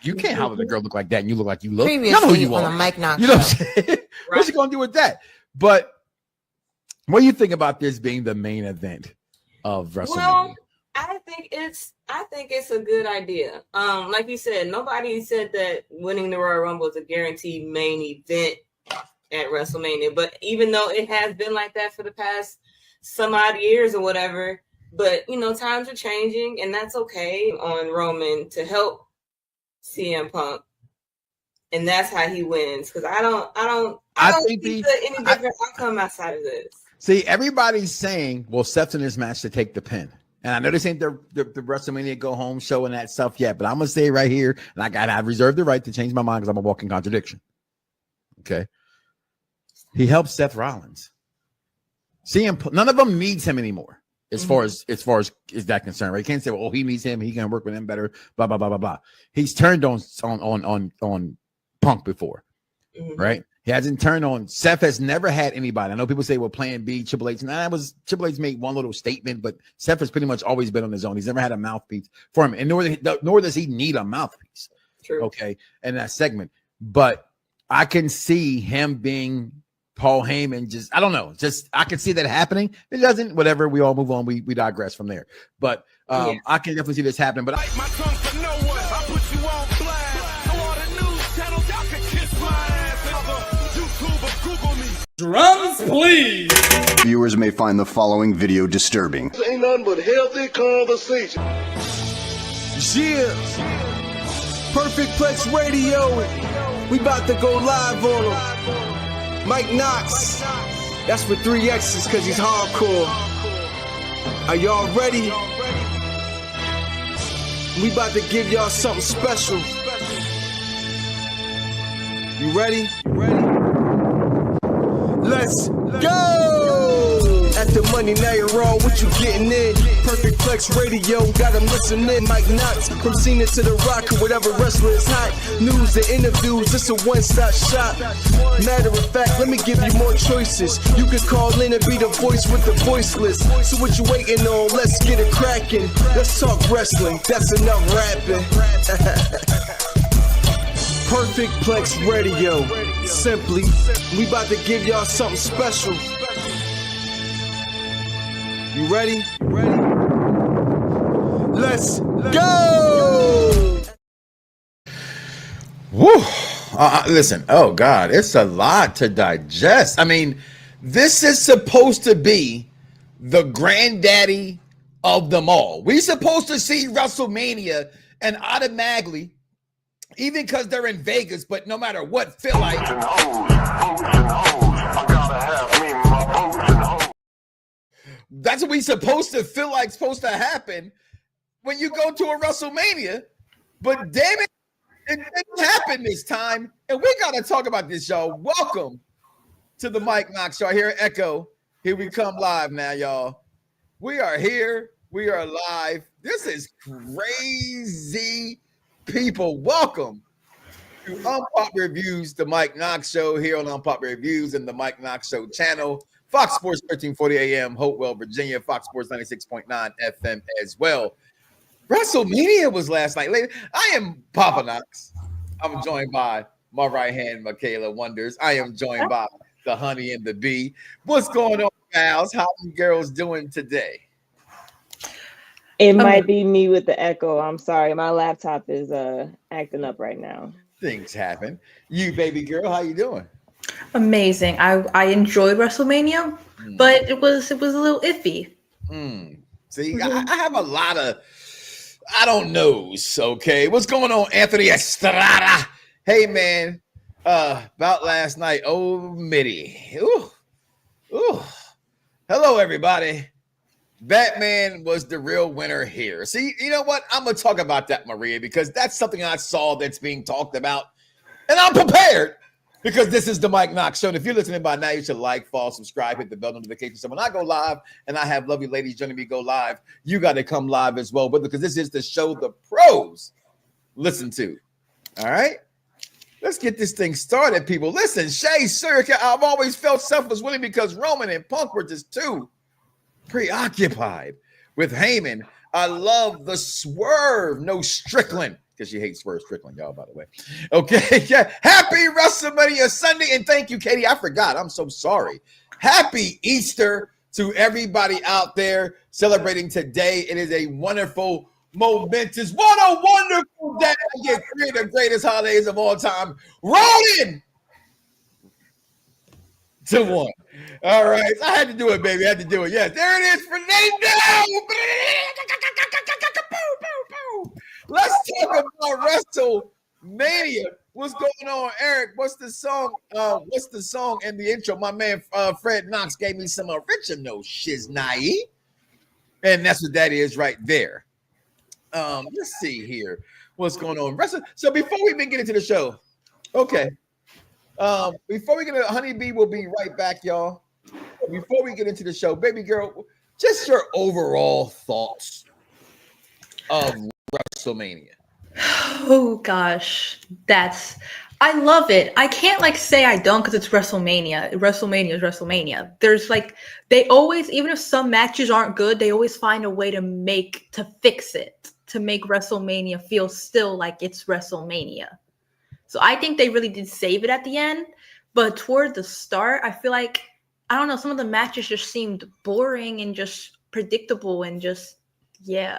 You can't holler at a girl look like that and you look like you look. Previously You know who you on are. a Mike Knoxxx You know what show. I'm saying? What's he gonna do with that? But what do you think about this being the main event of WrestleMania? Well, I think it's a good idea. Like you said, nobody said that winning the Royal Rumble is a guaranteed main event at WrestleMania. But even though it has been like that for the past some odd years or whatever, but times are changing, and that's okay on Roman to help CM Punk, and that's how he wins. Because I don't see any different outcome outside of this. See, everybody's saying, well, Seth's in this match to take the pin. And I know this ain't the WrestleMania go home show and that stuff yet, but I'm going to say right here, and I've reserved the right to change my mind because I'm a walking contradiction. Okay. He helps Seth Rollins. None of them needs him anymore as far as is that concerned, right? You can't say, well, he needs him. He can work with him better, blah, blah, blah, blah, blah. He's turned on Punk before, right? He hasn't turned on. Seth has never had anybody. I know people say, well, Plan B, Triple H. And Triple H made one little statement, but Seth has pretty much always been on his own. He's never had a mouthpiece for him. And nor does he need a mouthpiece. True. Okay. In that segment. But I can see him being Paul Heyman. I don't know. I can see that happening. It doesn't, whatever. We all move on. We digress from there. But I can definitely see this happening. But my tongue for no one. I put you on blast. So all the news channels, y'all can kiss my ass. YouTube or Google me. Drums, please. Viewers may find the following video disturbing. This ain't nothing but healthy conversation. Yeah. Perfect Plex Radio. We about to go live on him. Mike Knoxxx. That's with 3 X's because he's hardcore. Are y'all ready? We about to give y'all something special. You ready? Let's go! At the Monday Night Raw, what you getting in? Perfect Plex Radio, got them listening. Mike Knoxxx, from Cena to The Rock, or whatever wrestler is hot. News and interviews, it's a one-stop shop. Matter of fact, let me give you more choices. You could call in and be the voice with the voiceless. So what you waiting on? Let's get it cracking. Let's talk wrestling, that's enough rapping. Perfect Plex Radio. Simply, we about to give y'all something special. You ready? Let's go! Woo! Listen, oh God, it's a lot to digest. I mean, this is supposed to be the granddaddy of them all. We're supposed to see WrestleMania and automatically, even because they're in Vegas, but no matter what, feel like that's what we supposed to feel like supposed to happen when you go to a WrestleMania. But damn it, it didn't happen this time. And we got to talk about this, y'all. Welcome to the Mike Knoxxx Show here at Echo. Here we come live now, y'all. We are here. We are live. This is crazy, people. Welcome to Unpopular Reviews, the Mike Knoxxx Show here on Unpopular Reviews and the Mike Knoxxx Show channel. Fox Sports 1340 AM, Hopewell, Virginia. Fox Sports 96.9 FM as well. WrestleMania was last night. I am Papa Knoxxx. I'm joined by my right hand, Michaela Wonders. I am joined by the honey and the bee. What's going on, pals? How you girls doing today? It might be me with the echo. I'm sorry. My laptop is acting up right now. Things happen. You, baby girl, how you doing? Amazing. I enjoyed WrestleMania, but it was a little iffy. See, I have a lot of I don't knows. Okay, what's going on, Anthony Estrada? Hey, man, about last night. Oh, Mitty. Ooh. Hello, everybody. Batman was the real winner here. See, you know what? I'm gonna talk about that, Maria, because that's something I saw that's being talked about, and I'm prepared. Because this is the Mike Knoxxx Show. And if you're listening by now, you should like, follow, subscribe, hit the bell notification. So when I go live and I have lovely ladies joining me go live, you got to come live as well. But because this is the show the pros listen to. All right? Let's get this thing started, people. Listen, Shay, Circa, I've always felt selfless winning because Roman and Punk were just too preoccupied with Heyman. I love the swerve. No Strickland. because she hates Swerve Strickland, y'all, by the way. Okay, yeah. Happy WrestleMania Sunday, and thank you, Katie. I forgot. I'm so sorry. Happy Easter to everybody out there celebrating today. It is a wonderful, momentous, what a wonderful day. I get 3 of the greatest holidays of all time. Rolling to 1. All right. I had to do it, baby. I had to do it. Yes, there it is for Nate now. Let's talk about WrestleMania. What's going on, Eric? What's the song? What's the song in the intro? My man Fred Knoxxx gave me some original shiznai. And that's what that is right there. Let's see here. What's going on? So before we even get into the show, okay. Before we get into Honeybee, we'll be right back, y'all. Before we get into the show, baby girl, just your overall thoughts of WrestleMania. Oh gosh, I love it. I can't say I don't because it's WrestleMania. WrestleMania is WrestleMania. There's they always, even if some matches aren't good, they always find a way to fix it, to make WrestleMania feel still like it's WrestleMania. So I think they really did save it at the end, but toward the start, I feel I don't know, some of the matches just seemed boring and just predictable and just, yeah.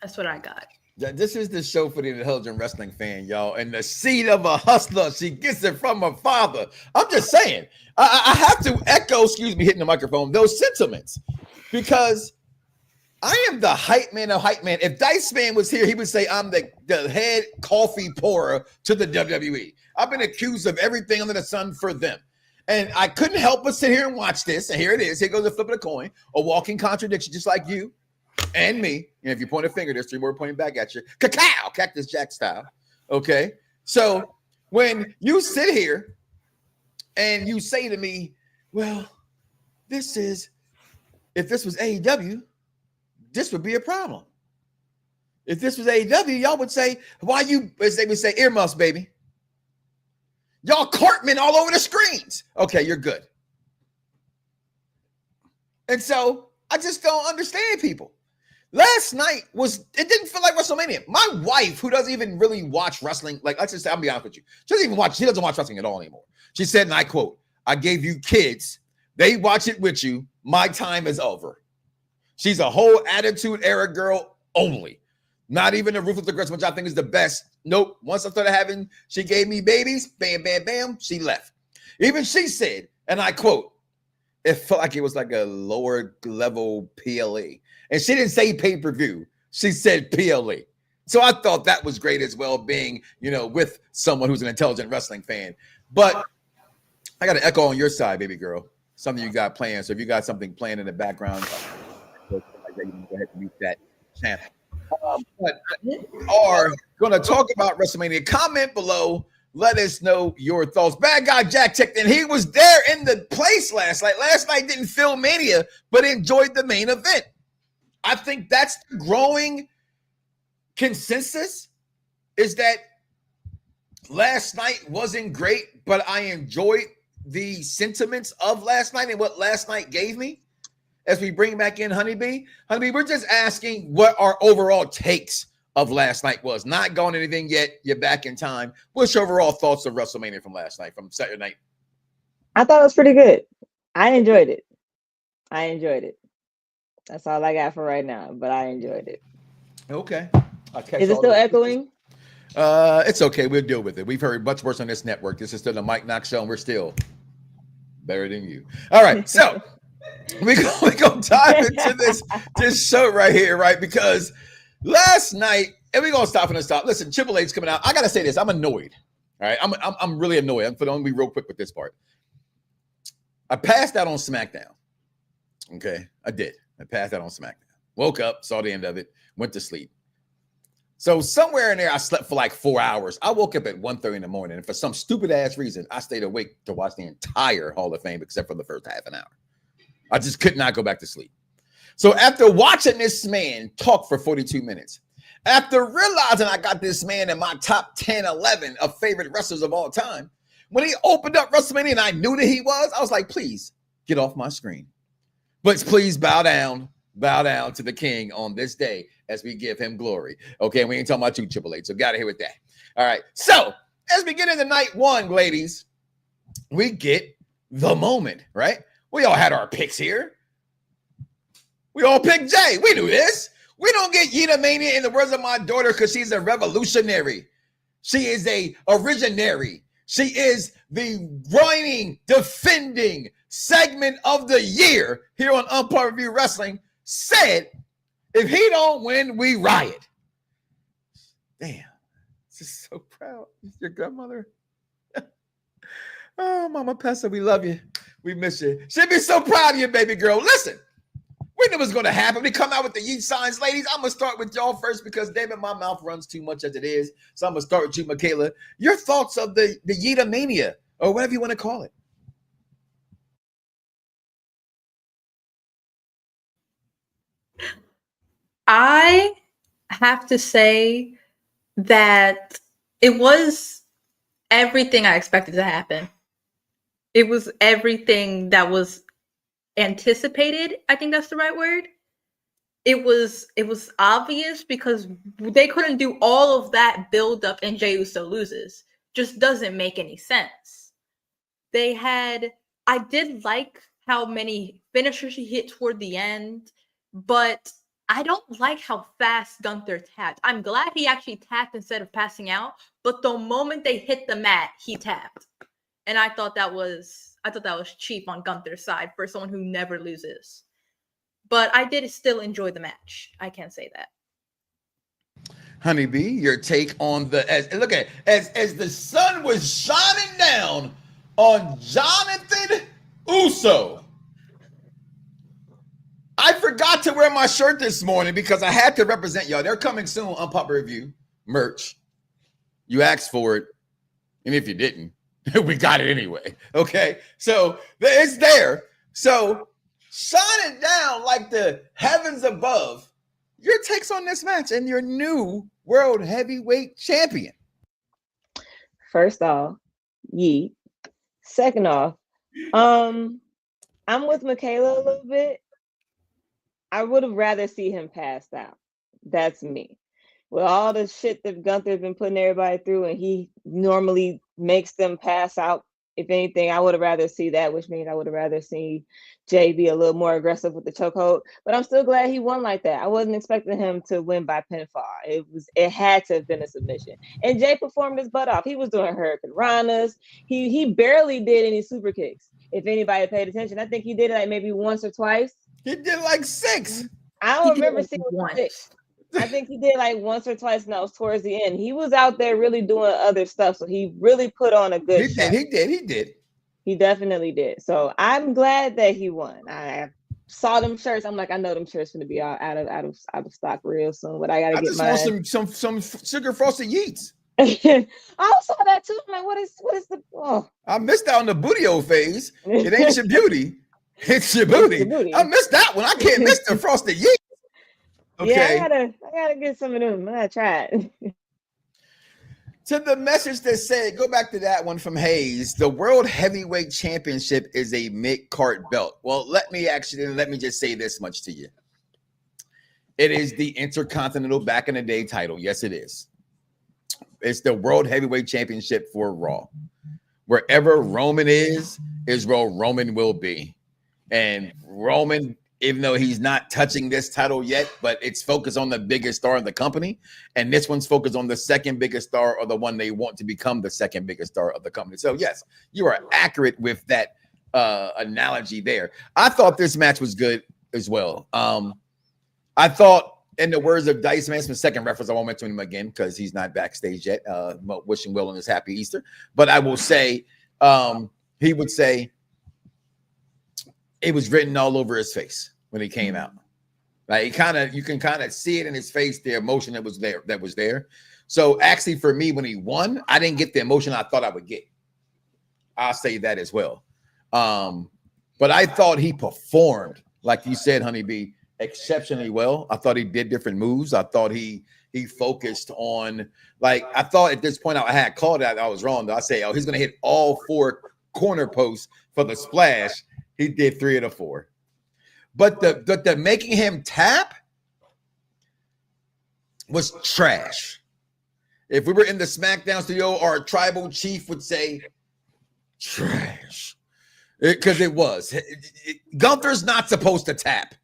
That's what I got. This is the show for the intelligent wrestling fan, y'all. And the seed of a hustler, she gets it from her father. I'm just saying, I have to echo, hitting the microphone, those sentiments, because I am the hype man of hype man. If Dice Man was here, he would say I'm the head coffee pourer to the WWE. I've been accused of everything under the sun for them. And I couldn't help but sit here and watch this. And here it is. Here goes the flip of the coin, a walking contradiction, just like you and me. And if you point a finger, there's 3 more pointing back at you. Cacao, Cactus Jack style. Okay. So when you sit here and you say to me, well, if this was AEW, this would be a problem. If this was AEW, y'all would say, as they would say, earmuffs, baby. Y'all Cartman all over the screens. Okay, you're good. And so I just don't understand people. Last night it didn't feel like WrestleMania. My wife, who doesn't even really watch wrestling, let's just say, I'll be honest with you. She doesn't watch wrestling at all anymore. She said, and I quote, I gave you kids. They watch it with you. My time is over. She's a whole attitude era girl only. Not even a ruthless aggressor, which I think is the best. Nope. Once I started she gave me babies, bam, bam, bam, she left. Even she said, and I quote, it felt like it was like a lower level PLE. And she didn't say pay-per-view. She said PLE. So I thought that was great as well, being, with someone who's an intelligent wrestling fan. But I got to echo on your side, baby girl. Something you got playing. So if you got something playing in the background, you can go ahead and mute that channel. But we are going to talk about WrestleMania. Comment below. Let us know your thoughts. Bad Guy Jack checked in. He was there in the place last night. Last night didn't feel Mania, but enjoyed the main event. I think that's the growing consensus, is that last night wasn't great, but I enjoyed the sentiments of last night and what last night gave me. As we bring back in Honeybee. Honeybee, we're just asking what our overall takes of last night was. Not going anything yet. You're back in time. What's your overall thoughts of WrestleMania from last night, from Saturday night? I thought it was pretty good. I enjoyed it. That's all I got for right now, but I enjoyed it. Okay. Is it still echoing? It's okay. We'll deal with it. We've heard much worse on this network. This is still the Mike Knoxxx show, and we're still better than you. All right. So we're going to dive into this show right here, right? Because last night, and we're going to stop and stop. Listen, Triple H's coming out. I got to say this. I'm annoyed. All right. I'm really annoyed. I'm going to be real quick with this part. I passed out on SmackDown. Okay. I did. I passed out on SmackDown. Woke up, saw the end of it, went to sleep. So somewhere in there, I slept for like 4 hours. I woke up at 1:30 in the morning, and for some stupid ass reason, I stayed awake to watch the entire Hall of Fame except for the first half an hour. I just could not go back to sleep. So after watching this man talk for 42 minutes, after realizing I got this man in my top 10, 11 of favorite wrestlers of all time, when he opened up WrestleMania and I knew that he was, I was like, please get off my screen. But please bow down bow down to the king on this day as we give him glory. Okay, we ain't talking about you, Triple H, so got to hear with that. All right, so as we get into night one, ladies, we get the moment, right? We all had our picks here. We all picked Jay. We knew this. We don't get Yeta Mania in the words of my daughter because she's a revolutionary. She is a originary. She is the reigning, defending segment of the year here on Unpopular Review Wrestling. Said, if he don't win, we riot. Damn. Just so proud. Your grandmother. Oh, Mama Pessa, we love you. We miss you. She'd be so proud of you, baby girl. Listen, we knew it was going to happen. We come out with the yeet signs, ladies. I'm going to start with y'all first because, damn it, my mouth runs too much as it is. So I'm going to start with you, Michaela. Your thoughts of the Yeta Mania, or whatever you want to call it. I have to say that it was everything I expected to happen. It was everything that was anticipated. I think that's the right word. It was obvious because they couldn't do all of that build up and Jey Uso loses. Just doesn't make any sense. I did like how many finishers he hit toward the end, but I don't like how fast Gunther tapped. I'm glad he actually tapped instead of passing out, but the moment they hit the mat, he tapped. And I thought that was cheap on Gunther's side for someone who never loses. But I did still enjoy the match. I can say that. Honeybee, your take on as the sun was shining down on Jonathan Uso. I forgot to wear my shirt this morning because I had to represent y'all. They're coming soon on Unpopular Review merch. You asked for it, and if you didn't, we got it anyway. Okay, so it's there. So shine it down like the heavens above. Your takes on this match and your new world heavyweight champion. First off, yeet. Second off, I'm with Michaela a little bit. I would have rather see him passed out. That's me. With all the shit that Gunther's been putting everybody through, and he normally makes them pass out. If anything, I would have rather see that, which means I would have rather see Jay be a little more aggressive with the chokehold. But I'm still glad he won like that. I wasn't expecting him to win by pinfall. It had to have been a submission. And Jay performed his butt off. He was doing Hurricane Ranas. He barely did any super kicks. If anybody paid attention, I think he did it like maybe once or twice. He did like 6. I don't remember seeing 6. I think he did like once or twice, and that was towards the end. He was out there really doing other stuff, so he really put on a good show. He did. He definitely did. So I'm glad that he won. I saw them shirts. I'm like, I know them shirts going to be out of stock real soon, but I got to get mine. I just want some sugar frosted yeets. I saw that too. I'm like, what is the? Oh, I missed out on the bootio phase. It ain't your beauty. It's your booty. I missed that one. I can't miss the frosted yeet. Okay. Yeah, I gotta get some of them. I gotta try it. To the message that said, go back to that one from Hayes. The World Heavyweight Championship is a mid-card belt. Well, let me just say this much to you. It is the Intercontinental back in the day title. Yes, it is. It's the World Heavyweight Championship for Raw. Wherever Roman is where Roman will be. And Roman, even though he's not touching this title yet, but it's focused on the biggest star in the company. And this one's focused on the second biggest star, or the one they want to become the second biggest star of the company. So yes, you are accurate with that analogy there. I thought this match was good as well. I thought, in the words of Dice Man, my second reference, I won't mention him again because he's not backstage yet, wishing Will on his happy Easter. But I will say, he would say, it was written all over his face when he came out. Like you can kind of see it in his face, the emotion that was there. So actually for me, when he won, I didn't get the emotion I thought I would get. I'll say that as well. But I thought he performed, like you said, Honeybee, exceptionally well. I thought he did different moves. I thought he focused on, like, I thought at this point I had called it. I was wrong. I say, he's going to hit all 4 corner posts for the splash. He did 3 of the 4. But the making him tap was trash. If we were in the SmackDown studio, our tribal chief would say trash. Because it was. Gunther's not supposed to tap.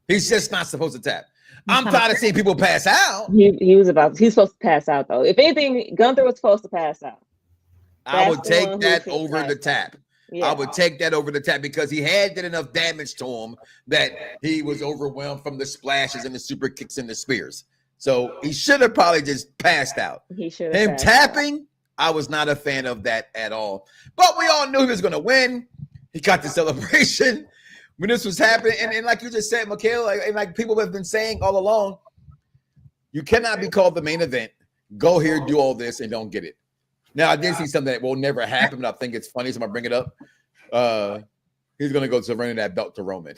He's just not supposed to tap. I'm tired of seeing people pass out. He's supposed to pass out though. If anything, Gunther was supposed to pass out. I would take that over the tap. Yeah. I would take that over the tap because he did enough damage to him that he was overwhelmed from the splashes and the super kicks and the spears. So he should have probably just passed out. He should have. Him tapping, out. I was not a fan of that at all. But we all knew he was going to win. He got the celebration when this was happening. And like you just said, Michaela, and like people have been saying all along, you cannot be called the main event. Go here, do all this, and don't get it. Now, I did see something that will never happen, but I think it's funny, so I'm going to bring it up. He's going to go surrender that belt to Roman.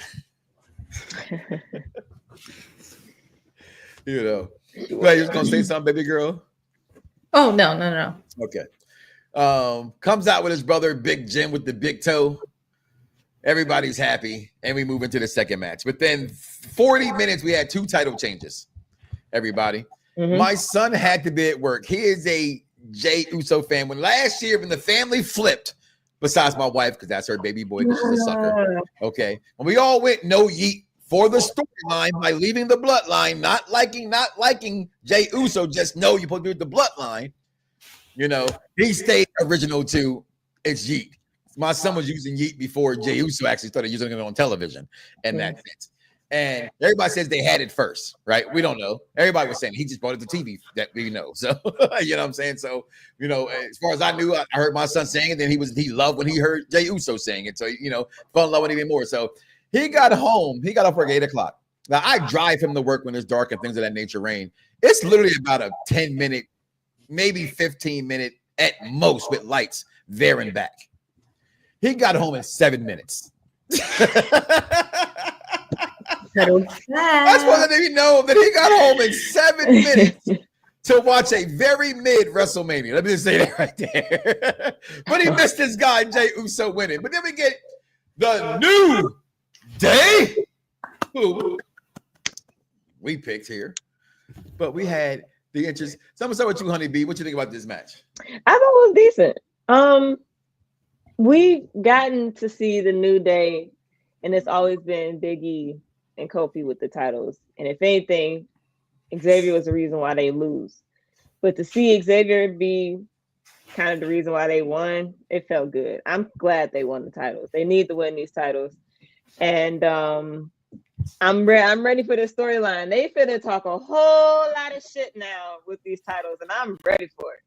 You know. Well, you're going to say something, baby girl? Oh, no. Okay. Comes out with his brother, Big Jim, with the big toe. Everybody's happy, and we move into the second match. Within 40 minutes, we had 2 title changes, everybody. Mm-hmm. My son had to be at work. He is a Jey Uso fan. When last year, when the family flipped, besides my wife, because that's her baby boy, because she's a sucker. Okay. When we all went no yeet for the storyline by leaving the bloodline, not liking Jey Uso, just know you're supposed to be with the bloodline. You know, he stayed original to it's yeet. My son was using yeet before Jey Uso actually started using it on television, and that's it. And everybody says they had it first, right? We don't know. Everybody was saying he just brought it to TV that we know. So, you know what I'm saying? So, you know, as far as I knew, I heard my son saying it. Then he loved when he heard Jey Uso saying it. So, you know, fell in love with it even more. So he got home. He got up for 8 o'clock. Now, I drive him to work when it's dark and things of that nature rain. It's literally about a 10-minute, maybe 15-minute at most with lights there and back. He got home in 7 minutes. That's why they didn't know that he got home in 7 minutes to watch a very mid WrestleMania. Let me just say that right there. But he missed this guy, Jey Uso, winning. But then we get the New Day, who we picked here. But we had the interest. So I'm gonna start with you, Honey B. What you think about this match? I thought it was decent. We've gotten to see the New Day, and it's always been Big E and Kofi with the titles. And if anything, Xavier was the reason why they lose. But to see Xavier be kind of the reason why they won, it felt good. I'm glad they won the titles. They need to win these titles. And I'm ready for this storyline. They finna talk a whole lot of shit now with these titles, and I'm ready for it.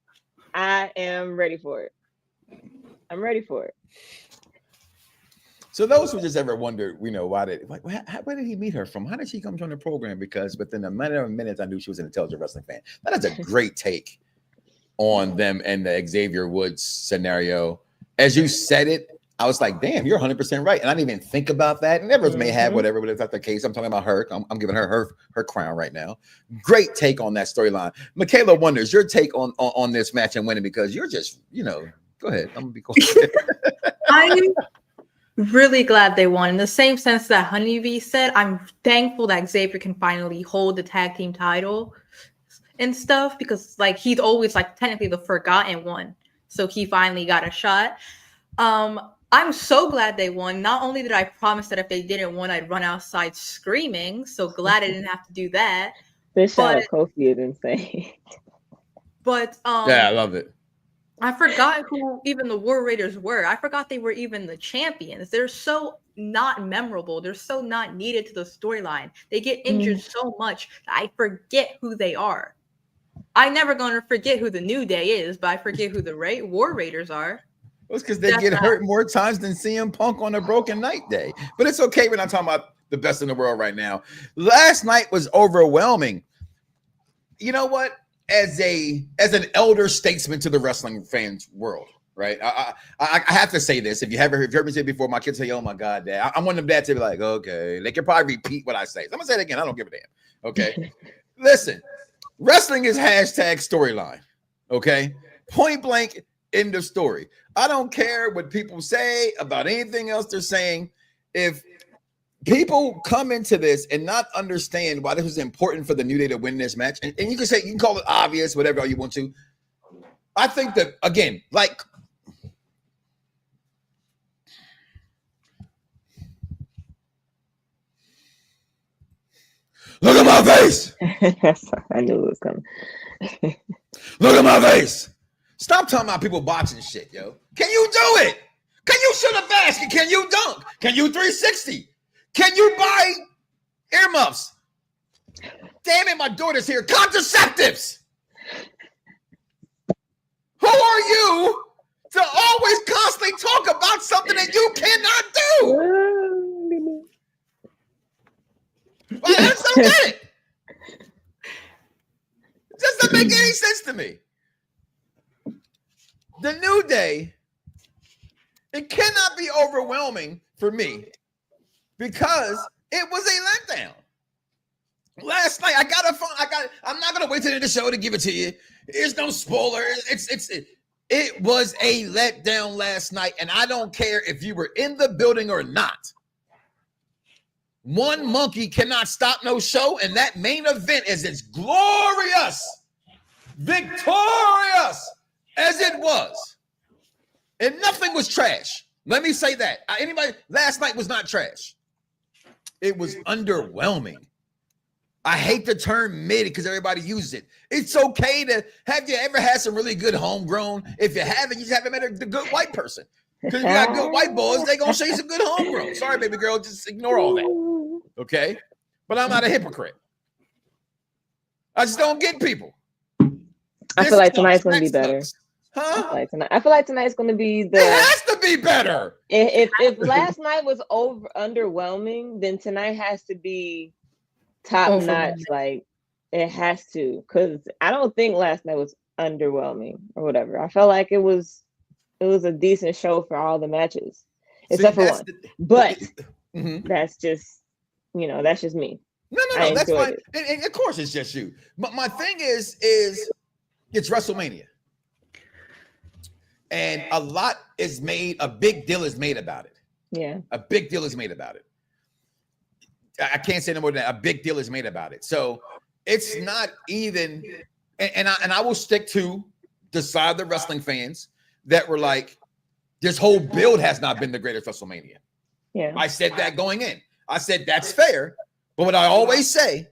I am ready for it. I'm ready for it. So those who just ever wondered, where did he meet her from? How did she come on the program? Because within a matter of minutes, I knew she was an intelligent wrestling fan. That is a great take on them and the Xavier Woods scenario. As you said it, I was like, damn, you're 100% right. And I didn't even think about that. And others may have whatever, but it's not the case. I'm talking about her. I'm giving her crown right now. Great take on that storyline. Michaela wonders your take on this match and winning, because you're just, go ahead. I'm going to be quiet. I'm really glad they won. In the same sense that Honeybee said, I'm thankful that Xavier can finally hold the tag team title and stuff, because he's always technically the forgotten one. So he finally got a shot. I'm so glad they won. Not only did I promise that if they didn't win, I'd run outside screaming. So glad I didn't have to do that. This shot of Kofi is insane. But yeah, I love it. I forgot who even the War Raiders were. I forgot they were even the champions. They're so not memorable. They're so not needed to the storyline. They get injured so much that I forget who they are. I'm never going to forget who the New Day is, but I forget who the War Raiders are. Well, it's because they get hurt more times than CM Punk on a broken night day. But it's okay. We're not talking about the best in the world right now. Last night was overwhelming. You know what? As an elder statesman to the wrestling fans world, right? I have to say this. If you heard me say it before, my kids say, "Oh my God, Dad." I'm one of them dads to be like, "Okay." They can probably repeat what I say. So I'm gonna say it again. I don't give a damn. Okay. Listen, wrestling is #storyline. Okay, point blank, end of story. I don't care what people say about anything else they're saying. If people come into this and not understand why this was important for the New Day to win this match. And you can call it obvious, whatever you want to. I think that, again, like, look at my face. I knew it was coming. Look at my face. Stop talking about people boxing shit, yo. Can you do it? Can you shoot a basket? Can you dunk? Can you 360? Can you buy earmuffs? Damn it, my daughter's here. Contraceptives. Who are you to always constantly talk about something that you cannot do? Well, I just don't get it. It doesn't make any sense to me. The New Day, it cannot be overwhelming for me because it was a letdown. Last night, I'm not gonna wait till the end of the show to give it to you. There's no spoiler. It was a letdown last night, and I don't care if you were in the building or not. One monkey cannot stop no show, and that main event is as glorious, victorious as it was. And nothing was trash. Let me say that. Last night was not trash. It was underwhelming. I hate the term mid because everybody uses it. It's okay to have you ever had some really good homegrown. If you haven't, you just haven't met the good white person. Because if you got good white boys, they're going to show you some good homegrown. Sorry, baby girl, just ignore all that. Okay? But I'm not a hypocrite. I just don't get people. I feel like tonight's going to be better. Huh? I feel like tonight's going to be the. It has to be better. If last night was underwhelming, then tonight has to be top notch. Like it has to, because I don't think last night was underwhelming or whatever. I felt like it was a decent show for all the matches except for one. But that's just that's just me. No, that's fine. And of course it's just you. But my thing is it's WrestleMania. And a big deal is made about it. Yeah. A big deal is made about it. I can't say no more than that. A big deal is made about it. So it's not even, and I will stick to the side of the wrestling fans that were like, this whole build has not been the greatest WrestleMania. Yeah. I said that going in. I said that's fair. But what I always say,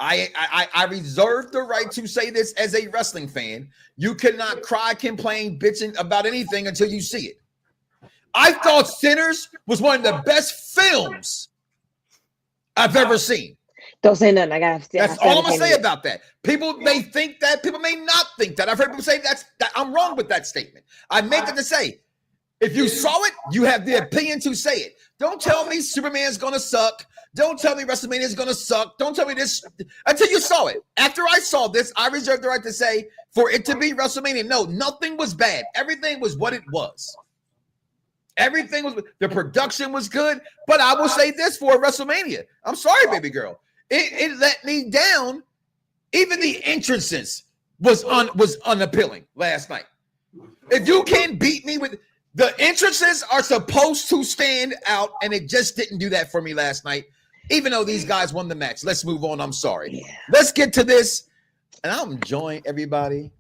I reserve the right to say this as a wrestling fan. You cannot cry, complain, bitching about anything until you see it. I thought Sinners was one of the best films I've ever seen. Don't say nothing. That's all I'm gonna say about that. People may think that, people may not think that. I've heard people say that I'm wrong with that statement. I make it to say, if you saw it, you have the opinion to say it. Don't tell me Superman's gonna suck. Don't tell me WrestleMania is going to suck. Don't tell me this until you saw it. After I saw this, I reserve the right to say for it to be WrestleMania. No, nothing was bad. Everything was what it was. Everything was, the production was good. But I will say this for WrestleMania. I'm sorry, baby girl. It let me down. Even the entrances was unappealing last night. If you can't beat me with the entrances are supposed to stand out, and it just didn't do that for me last night. Even though these guys won the match. Let's move on. I'm sorry. Yeah. Let's get to this. And I'm joined, everybody,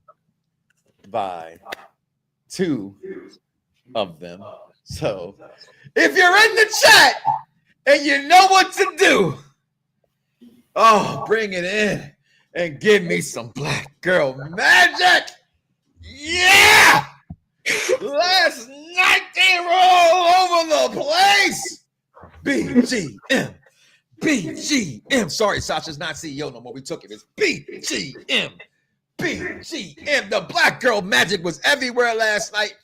by two of them. So if you're in the chat and you know what to do, bring it in and give me some black girl magic. Yeah! Last night they were all over the place. BGM. BGM. Sorry, Sasha's not CEO no more. We took it. It's BGM. BGM. The black girl magic was everywhere last night.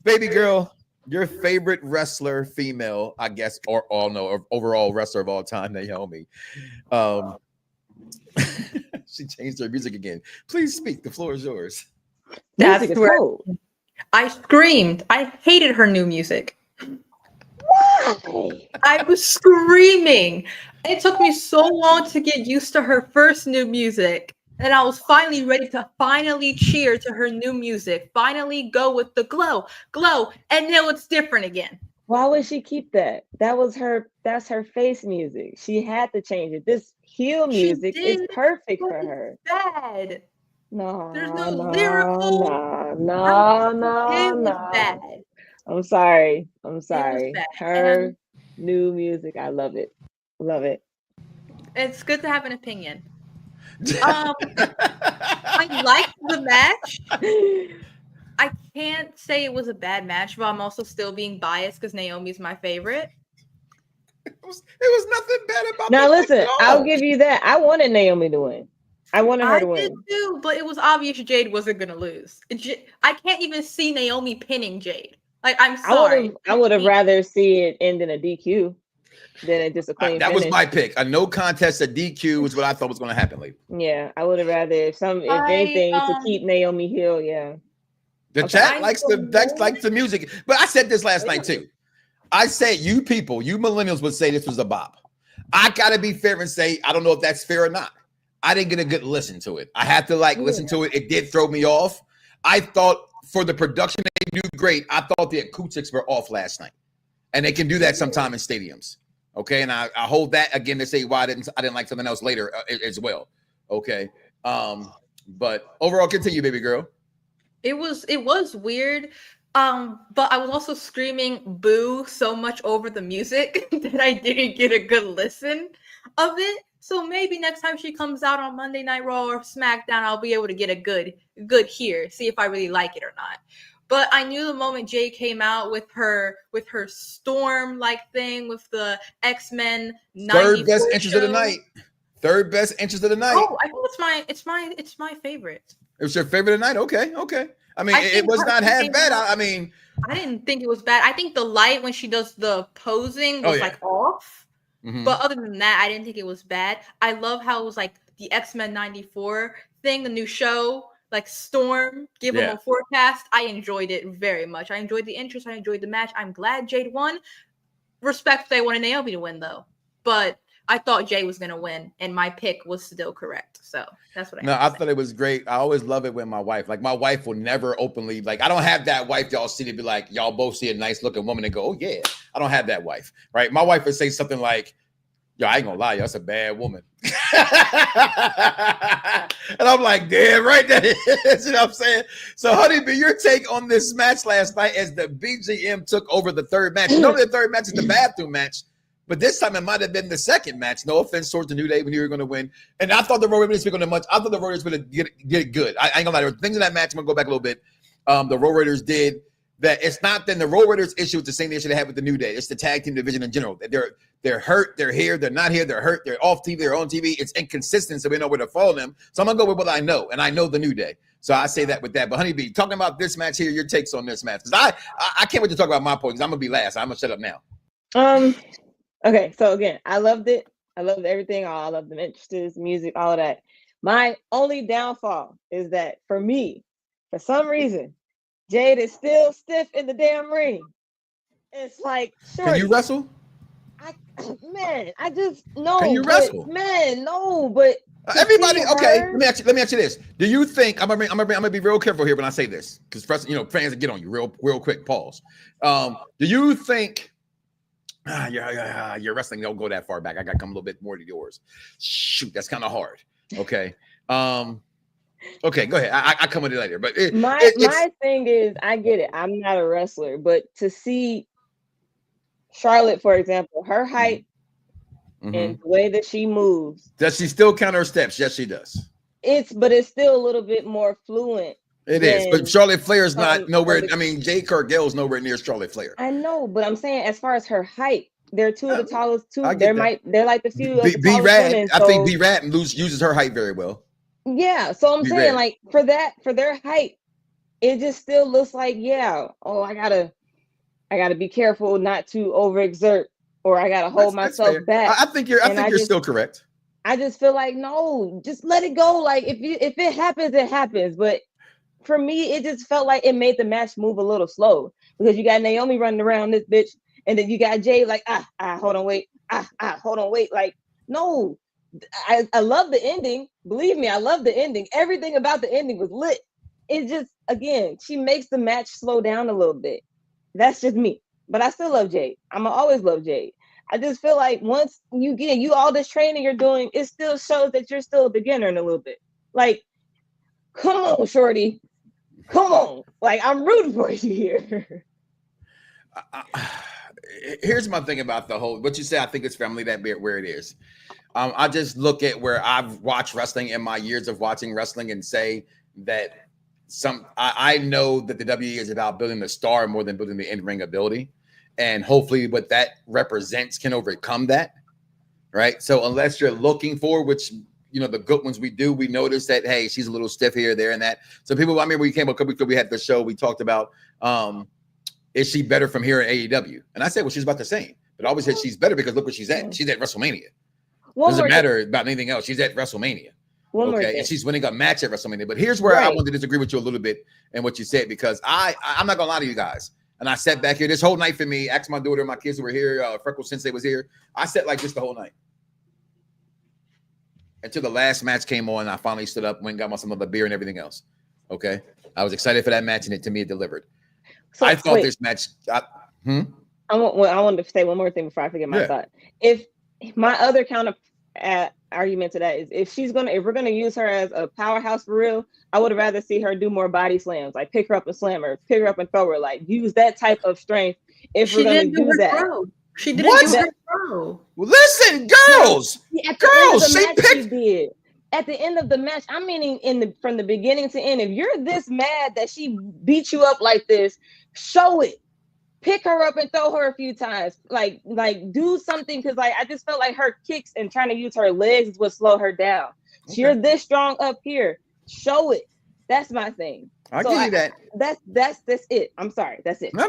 Baby girl, your favorite wrestler, female, I guess, or overall wrestler of all time, Naomi. She changed her music again. Please speak. The floor is yours. That's where I screamed. I hated her new music. Why? I was screaming. It took me so long to get used to her first new music. And I was finally ready to cheer to her new music. Finally go with the glow. And now it's different again. Why would she keep that? That's her face music. She had to change it. This heel She music is did, perfect but for it's her. bad. No, There's no no, lyrical. It was bad. no. I'm sorry. I'm It was sorry. bad. Her new music, I love it. Love it. It's good to have an opinion. I liked the match. I can't say it was a bad match, but I'm also still being biased because Naomi's my favorite. It was nothing bad about Now that listen, at all. I'll give you that. I wanted Naomi to win. I wanted her to did win. too, but it was obvious Jade wasn't gonna lose. I can't even see Naomi pinning Jade. Like, I'm sorry. I would have rather see it end in a DQ than just a clean That finish. was my pick. A no contest, a DQ was what I thought was going to happen later. Yeah, I would have rather if anything to keep Naomi heel. Yeah, The chat likes the music, but I said this last night too. I said you millennials would say this was a bop. I gotta be fair and say I don't know if that's fair or not. I didn't get a good listen to it. I had to listen to it. It did throw me off. I thought for the production they do great. I thought the acoustics were off last night, and they can do that sometime in stadiums. Okay, and I hold that again to say why I didn't like something else later as well. Okay, but overall, continue, baby girl. It was weird, but I was also screaming boo so much over the music that I didn't get a good listen of it. So maybe next time she comes out on Monday Night Raw or SmackDown, I'll be able to get a good hear, see if I really like it or not. But I knew the moment Jay came out with her storm like thing with the X-Men third best entrance of the night. Third best entrance of the night. Oh, I think it's my favorite. It was your favorite of the night? Okay. I mean, it was not half bad. I mean, I didn't think it was bad. I think the light when she does the posing was like off. Mm-hmm. But other than that, I didn't think it was bad. I love how it was like the X-Men 94 thing, the new show, like Storm, give them a forecast. I enjoyed it very much. I enjoyed the interest. I enjoyed the match. I'm glad Jade won. Respect they wanted Naomi to win, though. But I thought Jay was going to win, and my pick was still correct. So that's what I thought it was great. I always love it when my wife will never openly, I don't have that wife y'all see to be like, y'all both see a nice looking woman and go, oh, yeah. I don't have that wife, right? My wife would say something like, yo, I ain't gonna lie, yo, that's a bad woman. And I'm like, damn, right, that is. You know what I'm saying? So, Honeybee, your take on this match last night as the BGM took over the third match. Normally the third match is the bathroom match, but this time it might have been the second match. No offense towards the New Day when you were going to win. And I thought the Road Raiders were going to I thought the Road Raiders were going to get it good. I ain't gonna lie, there were things in that match. I'm gonna go back a little bit. The Road Raiders did that. It's not then the Road Raiders issue is the same issue they had with the New Day. It's the tag team division in general. They're hurt, they're here, they're not here, they're hurt, they're off TV, they're on TV. It's inconsistent, so we know where to follow them. So I'm gonna go with what I know, and I know the New Day. So I say that with that. But Honeybee, talking about this match here, your takes on this match. Because I can't wait to talk about my points. I'm gonna be last. I'm gonna shut up now. Okay, so again, I loved it. I loved everything. I loved the entrances, music, all of that. My only downfall is that for me, for some reason, Jade is still stiff in the damn ring. It's like, sure. Can you wrestle? I just no. Can you wrestle? Man, no. But everybody, okay. Let me ask you this. Do you think I'm gonna be real careful here when I say this because fans get on you real quick. Pause. Do you think? Your wrestling don't go that far back. I got to come a little bit more to yours. Shoot, that's kind of hard. Okay. Okay, go ahead. I come with it later. But my thing is, I get it. I'm not a wrestler, but to see Charlotte, for example, her height and the way that she moves. Does she still count her steps? Yes, she does. It's still a little bit more fluent. It is, but Charlotte Flair is not nowhere. I mean, Jade Cargill is nowhere near Charlotte Flair. I know, but I'm saying as far as her height, they're two of the tallest two. They're like the few. B-Rad, I think B-Rad uses her height very well. Yeah, so I'm saying like for their height, it just still looks like I gotta be careful not to overexert, or I gotta hold myself back. I think you're still correct. I just feel like no, just let it go. Like if it happens, it happens. But for me, it just felt like it made the match move a little slow because you got Naomi running around this bitch, and then you got Jay like hold on, wait, hold on, wait. Like no, I love the ending. Believe me, I love the ending. Everything about the ending was lit. It just again, she makes the match slow down a little bit. That's just me. but I still love Jade. I'm gonna always love Jade. I just feel like once you get all this training you're doing, it still shows that you're still a beginner in a little bit. Like, come on, shorty, come on. Like, I'm rooting for you here. Here's my thing about the whole, what you say, I think it's family that bit where it is. I just look at where I've watched wrestling in my years of watching wrestling and say that I know that the WWE is about building the star more than building the in-ring ability. And hopefully what that represents can overcome that, right? So unless you're looking for, which, you know, the good ones we do, we notice that, hey, she's a little stiff here, there, and that. So people, I remember we came a couple weeks ago, we had the show, we talked about, is she better from here at AEW? And I said, well, she's about the same. But I always said she's better because look where she's at. She's at WrestleMania. Doesn't matter about anything else. She's at WrestleMania. Okay, and she's winning a match at WrestleMania. But here's where I want to disagree with you a little bit in what you said, because I'm not gonna lie to you guys. And I sat back here this whole night for me. Asked my daughter, my kids who were here. Freckle Sensei was here. I sat like this the whole night until the last match came on. And I finally stood up, went and got myself another beer and everything else. Okay, I was excited for that match, and to me it delivered. So, I thought this match. I wanted to say one more thing before I forget my thought. If my other counter argument to that is if we're gonna use her as a powerhouse for real, I would rather see her do more body slams, like pick her up and slam her, pick her up and throw her, like use that type of strength. If we're gonna do that, she didn't do her throw. Listen, girls, she did. At the end of the match, I'm meaning from the beginning to end. If you're this mad that she beat you up like this, show it. Pick her up and throw her a few times. Like do something, because like I just felt like her kicks and trying to use her legs is what slowed her down. Okay. You're this strong up here. Show it. That's my thing. I'll give you that. That's it. I'm sorry. That's it. No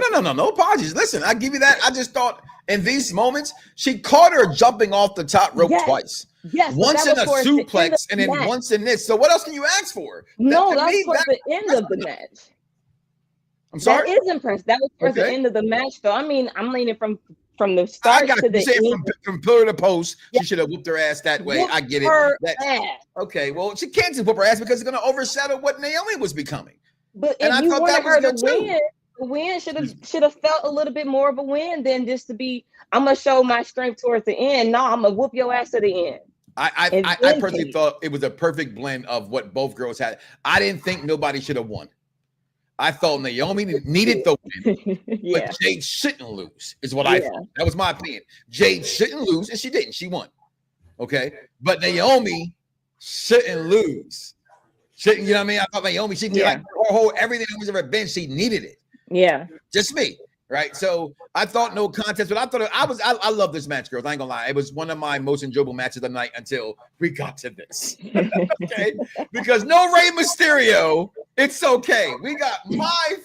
apologies. Listen, I give you that. I just thought in these moments she caught her jumping off the top rope twice. Yes. Once in a suplex and then once in this. So what else can you ask for? No, that's towards the end of the match. I'm sorry. That is impressive. That was towards the end of the match, though. I mean, I'm leaning from the start to the end. From pillar to post, she should have whooped her ass that way. I get it. Okay, well, she can't just whoop her ass because it's going to overshadow what Naomi was becoming. But if you wanted her to win, the win should have felt a little bit more of a win than just to be, I'm going to show my strength towards the end. No, I'm going to whoop your ass to the end. I personally thought it was a perfect blend of what both girls had. I didn't think nobody should have won. I thought Naomi needed the win, but Jade shouldn't lose, is what I thought. That was my opinion. Jade shouldn't lose, and she didn't. She won. Okay? But Naomi shouldn't lose. You know what I mean? I thought Naomi, she like her whole everything that was ever been, she needed it. Yeah. Just me. Right. So I thought no contest, but I thought I love this match, girls. I ain't gonna lie. It was one of my most enjoyable matches of the night until we got to this. Okay. Because no Rey Mysterio, it's okay. We got my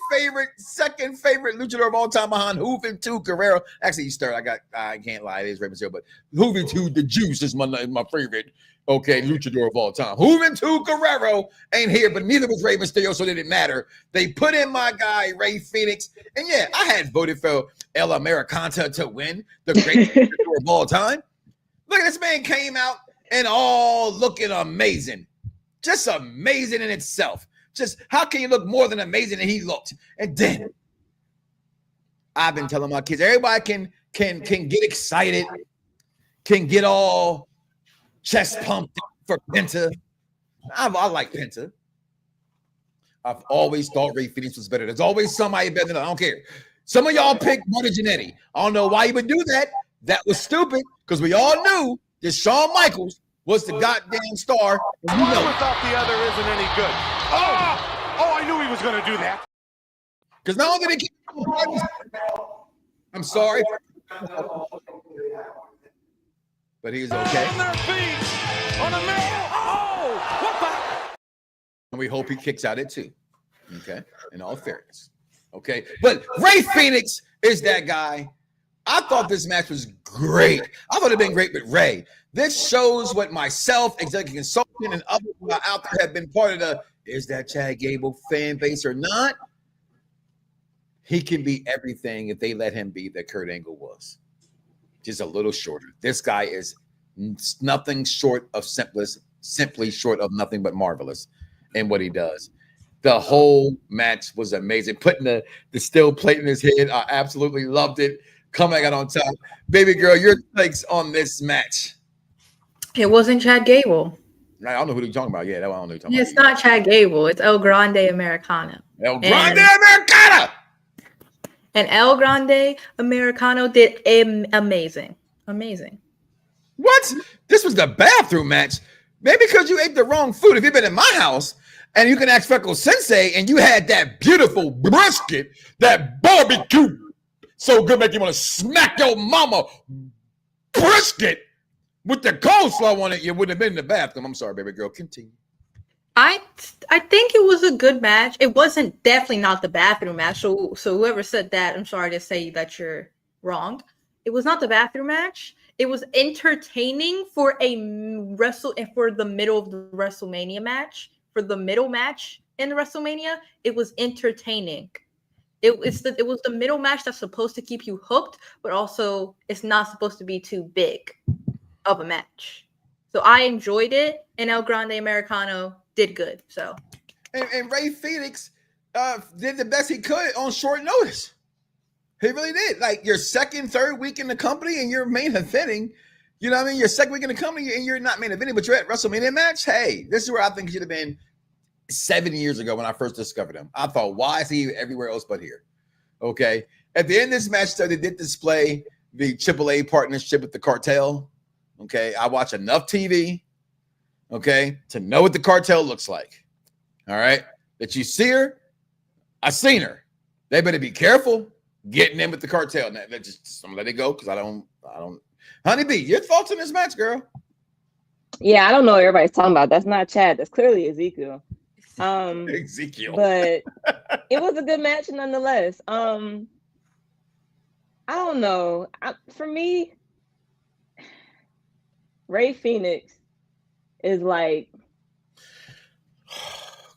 second favorite luchador of all time behind Juventud Guerrero. Actually, he's third. I can't lie, it is Rey Mysterio, but Juventud the Juice is my favorite. Okay, luchador of all time. Juventud Guerrero ain't here, but neither was Rey Mysterio, so it didn't matter. They put in my guy, Rey Fenix. And yeah, I had voted for El Americano to win the greatest luchador of all time. Look at this man came out and all looking amazing. Just amazing in itself. Just how can you look more than amazing than he looked? And then I've been telling my kids, everybody can get excited, can get all chest pumped for Penta. I like Penta. I've always thought Rey Fenix was better. There's always somebody better than I don't care. Some of y'all picked Marty Jannetty. I don't know why you would do that. That was stupid because we all knew that Shawn Michaels was the goddamn star. One without the other isn't any good. Oh, I knew he was going to do that. Because not only did I'm sorry. But he's okay. On their feet. On a man. Oh, what the? And we hope he kicks out at 2. Okay. In all fairness. Okay. But Rey Fenix is that guy. I thought this match was great. I thought it'd been great with Rey. This shows what myself, executive consultant, and others out there have been part of the is that Chad Gable fan base or not? He can be everything if they let him be that Kurt Angle was. Just a little shorter. This guy is nothing short of simply short of nothing but marvelous in what he does. The whole match was amazing. Putting the steel plate in his head, I absolutely loved it. Coming out on top. Baby girl, your takes on this match. It wasn't Chad Gable. I don't know who you're talking about. Yeah, that one I don't know who you're talking It's not Chad Gable. It's El Grande Americano. El Grande Americano. And El Grande Americano did amazing. Amazing. What? This was the bathroom match. Maybe because you ate the wrong food. If you've been in my house and you can ask Freckle Sensei and you had that beautiful brisket, that barbecue, so good make you want to smack your mama brisket with the coleslaw on it, you wouldn't have been in the bathroom. I'm sorry, baby girl. Continue. I think it was a good match. It wasn't definitely not the bathroom match. So whoever said that, I'm sorry to say that you're wrong. It was not the bathroom match. It was entertaining for the middle of the WrestleMania match. For the middle match in the WrestleMania, it was entertaining. It was the middle match that's supposed to keep you hooked, but also it's not supposed to be too big of a match. So I enjoyed it, and El Grande Americano did good. So and Ray Phoenix did the best he could on short notice. He really did. Like your second, third week in the company, and you're main eventing. You know what I mean? Your second week in the company, and you're not main eventing, but you're at WrestleMania match. Hey, this is where I think he should have been 7 years ago when I first discovered him. I thought, why is he everywhere else but here? Okay. At the end of this match, though, they did display the AAA partnership with the cartel. Okay. I watch enough TV, okay, to know what the cartel looks like. All right. That you see her, I seen her. They better be careful getting in with the cartel. Now, just let it go because I don't. Honey B, your thoughts on this match, girl? Yeah, I don't know what everybody's talking about. That's not Chad. That's clearly Ezekiel. Ezekiel. But it was a good match nonetheless. I don't know. For me, Ray Phoenix is like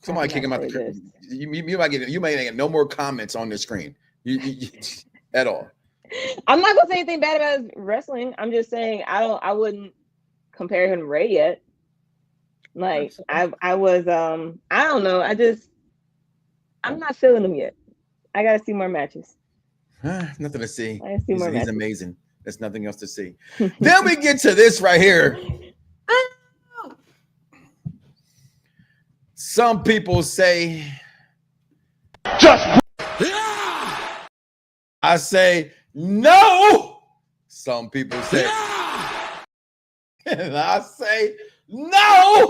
somebody kick him out the screen. You might get no more comments on the screen. You at all. I'm not gonna say anything bad about his wrestling. I'm just saying I wouldn't compare him to Ray yet. Like I don't know. I'm not feeling him yet. I gotta see more matches. Nothing to see. He's amazing. There's nothing else to see. Then we get to this right here. Some people say just I say no. Some people say and I say no.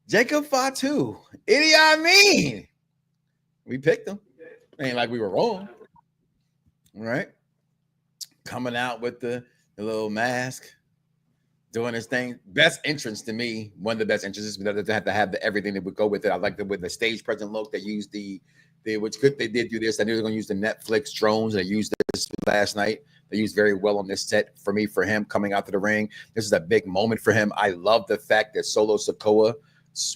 Jacob Fatu. Idi Amin. We picked him. Ain't like we were wrong. All right. Coming out with the little mask, doing his thing. Best entrance to me, one of the best entrances, because they have to have everything that would go with it. I like with the stage present look. They used they did do this. I knew they were going to use the Netflix drones. They used this last night. They used very well on this set for him coming out to the ring. This is a big moment for him. I love the fact that Solo Sikoa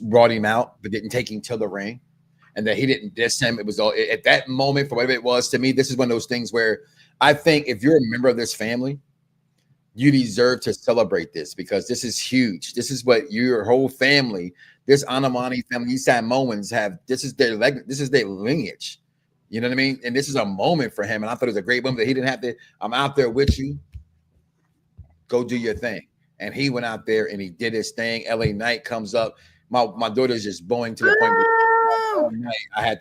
brought him out, but didn't take him to the ring, and that he didn't diss him. It was all at that moment, for whatever it was to me. This is one of those things where I think if you're a member of this family, you deserve to celebrate this because this is huge. This is what your whole family, this Anamani family, these Samoans have. This is their lineage. You know what I mean? And this is a moment for him. And I thought it was a great moment that he didn't have to. I'm out there with you. Go do your thing. And he went out there and he did his thing. LA Knight comes up. My daughter's just bowing to the point where I had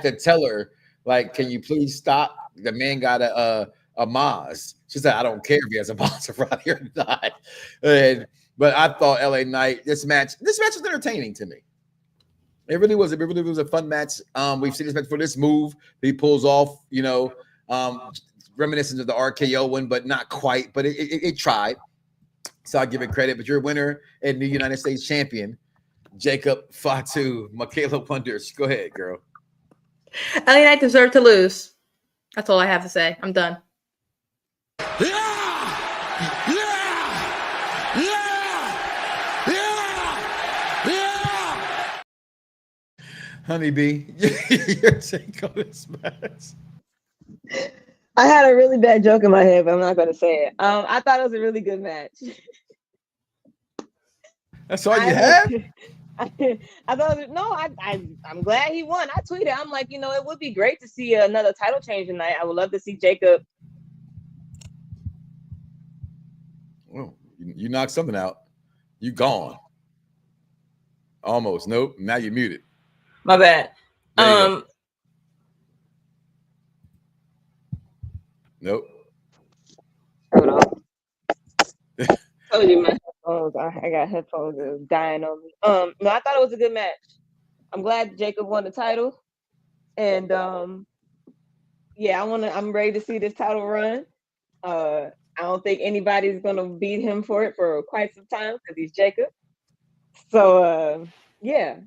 to tell her, like, can you please stop? The man got a Maz. She said, I don't care if he has a Maz around here or not. But I thought LA Knight, this match was entertaining to me. It really was. It really was a fun match. We've seen this match for this move. He pulls off, reminiscent of the RKO one, but not quite. But it tried. So I give it credit. But your winner and the United States champion, Jacob Fatu, Michaela Wonders. Go ahead, girl. LA Knight deserved to lose. That's all I have to say. I'm done. Honey B, your take on this match. I had a really bad joke in my head, but I'm not going to say it. I thought it was a really good match. That's all you have? I thought no, I'm glad he won. I tweeted, I'm like, it would be great to see another title change tonight. I would love to see Jacob. Well, you knocked something out. You gone. Almost. Nope. Now you're muted. My bad. Nope. Hold on. Told you my headphones. I got headphones that was dying on me. No, I thought it was a good match. I'm glad Jacob won the title. And I'm ready to see this title run. I don't think anybody's gonna beat him for it for quite some time because he's Jacob. So A+.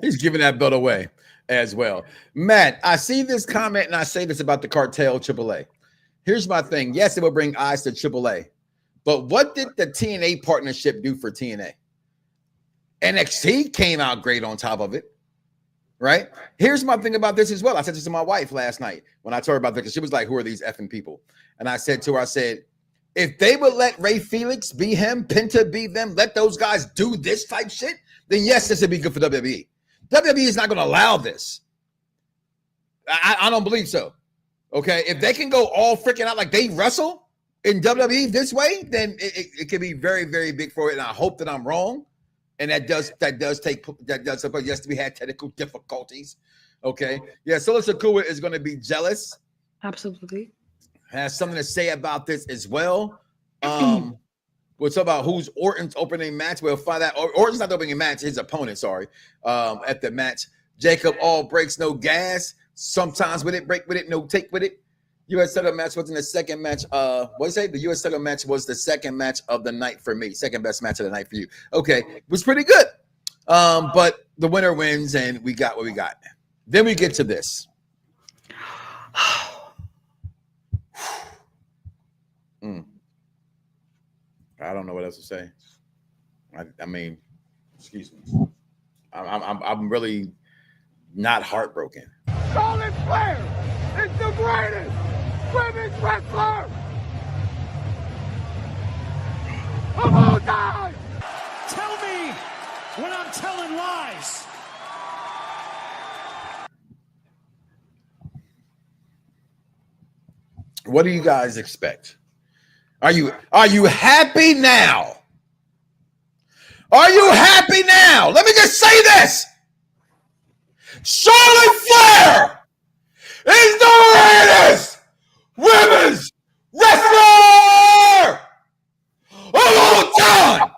He's giving that belt away as well. Matt, I see this comment and I say this about the cartel AAA. Here's my thing. Yes, it will bring eyes to AAA. But what did the TNA partnership do for TNA? NXT came out great on top of it, right? Here's my thing about this as well. I said this to my wife last night when I told her about this because she was like, who are these effing people? And I said to her, if they would let Ray Felix be him, Penta be them, let those guys do this type shit, then yes, this would be good for WWE. WWE is not going to allow this. I don't believe so. Okay, if they can go all freaking out like they wrestle in WWE this way, then it can be very, very big for it. And I hope that I'm wrong. And that does yes, we had technical difficulties. Okay, yeah. So Sakua is going to be jealous. Absolutely. Has something to say about this as well. We'll talk about who's Orton's opening match. We'll find out. Orton's not the opening match, his opponent, sorry. At the match. Jacob, all breaks, no gas. Sometimes with it, break with it, no take with it. U.S. title match was in the second match. What do you say? The U.S. title match was the second match of the night for me. Second best match of the night for you. Okay. It was pretty good. But the winner wins, and we got what we got. Then we get to this. I don't know what else to say. I mean, excuse me. I'm really not heartbroken. Charlotte Flair is the greatest women's wrestler of all time. Tell me when I'm telling lies. What do you guys expect? Are you happy now? Are you happy now? Let me just say this. Charlotte Flair is the greatest women's wrestler of all time.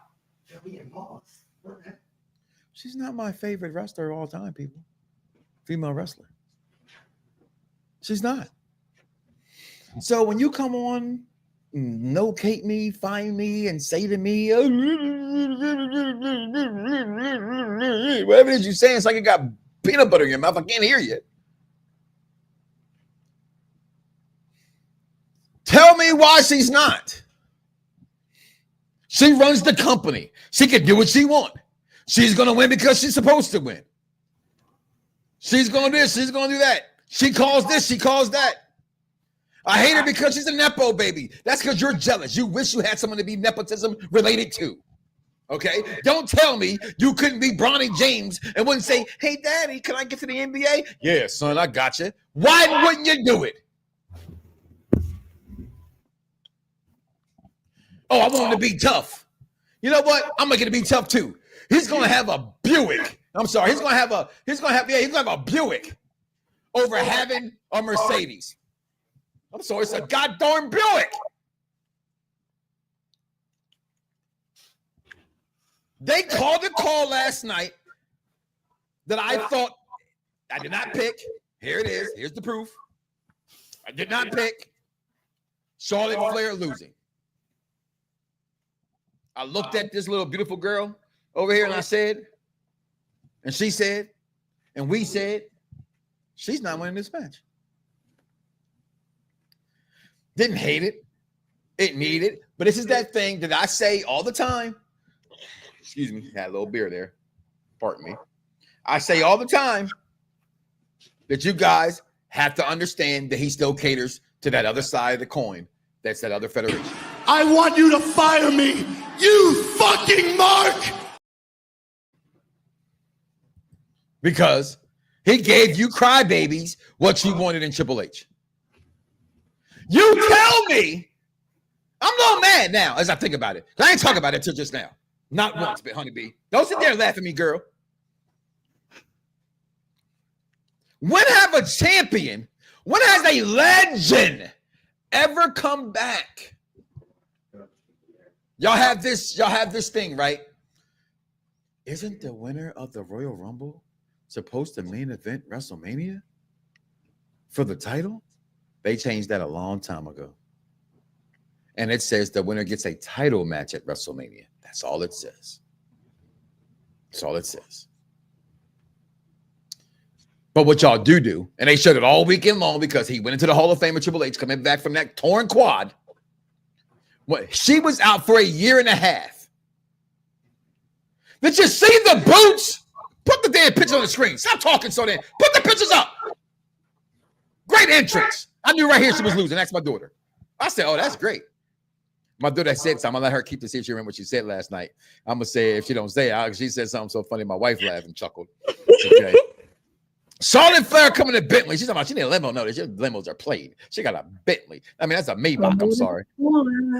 She's not my favorite wrestler of all time, people. Female wrestler. She's not. So when you come on, locate me, find me, and say to me, whatever it is you're saying, it's like you got peanut butter in your mouth. I can't hear you. Tell me why she's not. She runs the company. She can do what she wants. She's going to win because she's supposed to win. She's going to do this. She's going to do that. She calls this. She calls that. I hate her because she's a Nepo baby. That's because you're jealous. You wish you had someone to be nepotism related to. Okay? Don't tell me you couldn't be Bronny James and wouldn't say, hey, daddy, can I get to the NBA? Yeah, son, I got you. Why wouldn't you do it? Oh, I want him to be tough. You know what? I'm making it be tough too. He's gonna have a Buick. I'm sorry. He's gonna have a Buick over having a Mercedes. I'm sorry, it's a goddamn Buick. They called a call last night that I thought I did not pick. Here it is. Here's the proof. I did not pick Charlotte Flair losing. I looked at this little beautiful girl over here and I said, and she said, and we said, she's not winning this match. Didn't hate it. It needed. But this is that thing that I say all the time. Excuse me. Had a little beer there. Pardon me. I say all the time that you guys have to understand that he still caters to that other side of the coin. That's that other federation. I want you to fire me. You fucking mark! Because he gave you crybabies what you wanted in Triple H. You tell me, I'm a little mad now as I think about it. I ain't talking about it till just now. Not once, but honeybee. Don't sit there and laugh at me, girl. When have a champion, when has a legend ever come back? Y'all have this thing, right? Isn't the winner of the Royal Rumble supposed to main event WrestleMania for the title? They changed that a long time ago. And it says the winner gets a title match at WrestleMania. That's all it says. That's all it says. But what y'all do, and they showed it all weekend long because he went into the Hall of Fame with Triple H coming back from that torn quad. She was out for a year and a half. Did you see the boots? Put the damn picture on the screen. Stop talking so then. Put the pictures up. Great entrance. I knew right here she was losing. That's my daughter. I said, oh, that's great. My daughter said something. I'm going to let her keep this here. She remember what she said last night. I'm going to say it if she don't say it. She said something so funny. My wife laughed and chuckled. Okay. Charlotte Flair coming to Bentley. She's talking about she need a limo. No, your limos are played. She got a Bentley. I mean, that's a Maybach. I'm sorry.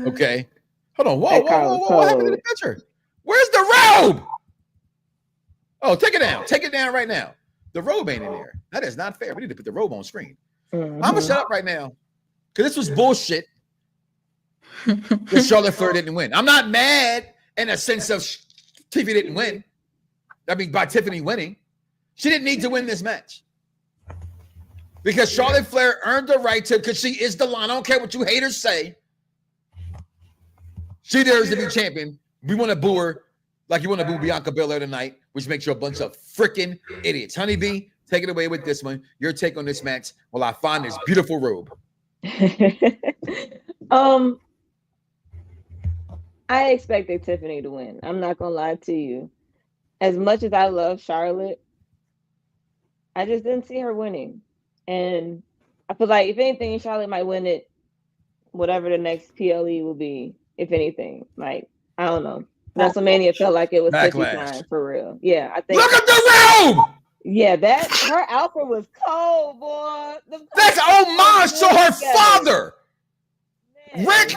Okay. Hold on. Whoa. What happened to the picture? Where's the robe? Oh, take it down. Take it down right now. The robe ain't in there. That is not fair. We need to put the robe on screen. I'm going to shut up right now because this was bullshit that Charlotte Flair didn't win. I'm not mad in a sense of Tiffany didn't win. I mean, by Tiffany winning. She didn't need to win this match because Charlotte Flair earned the right to, because she is the line. I don't care what you haters say. She deserves to be champion. We want to boo her like you want to boo Bianca Belair tonight, which makes you a bunch of freaking idiots. Honeybee, take it away with this one. Your take on this match while I find this beautiful robe. I expected Tiffany to win. I'm not going to lie to you. As much as I love Charlotte, I just didn't see her winning. And I feel like, if anything, Charlotte might win it, whatever the next PLE will be, if anything. Like, I don't know. WrestleMania felt like it was Tiffany time, for real. Yeah, I think. Look at the robe! Yeah, her outfit was cold, boy. That's homage to her father. Man. Rick,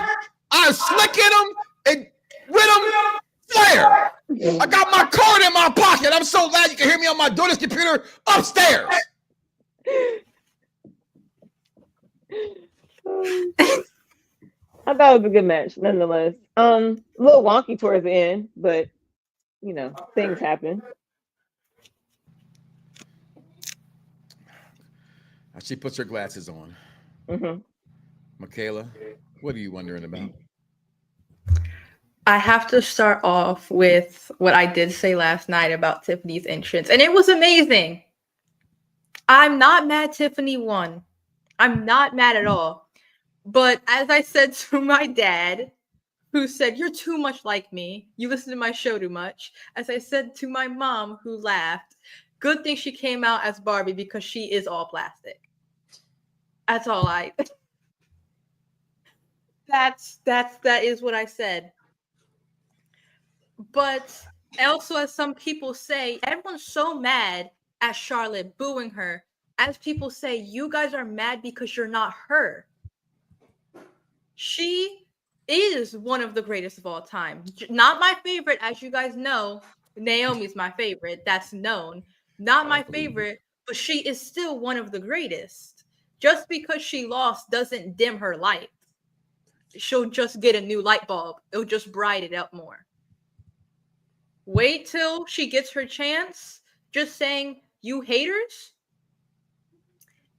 I slick in him and with him, Flair. I got my card in my pocket. I'm so glad you can hear me on my daughter's computer upstairs. I thought it was a good match, nonetheless. A little wonky towards the end, but you know, things happen. She puts her glasses on. Michaela, what are you wondering about? I have to start off with what I did say last night about Tiffany's entrance, and it was amazing. I'm not mad Tiffany won. I'm not mad at all. But as I said to my dad, who said, "You're too much like me. You listen to my show too much." As I said to my mom, who laughed, good thing she came out as Barbie because she is all plastic. That's all I. That is what I said. But also, as some people say, everyone's so mad at Charlotte booing her. As people say, you guys are mad because you're not her. She is one of the greatest of all time. Not my favorite, as you guys know. Naomi's my favorite. That's known. Not my favorite, but she is still one of the greatest. Just because she lost doesn't dim her light. She'll just get a new light bulb. It'll just brighten it up more. Wait till she gets her chance. Just saying, you haters?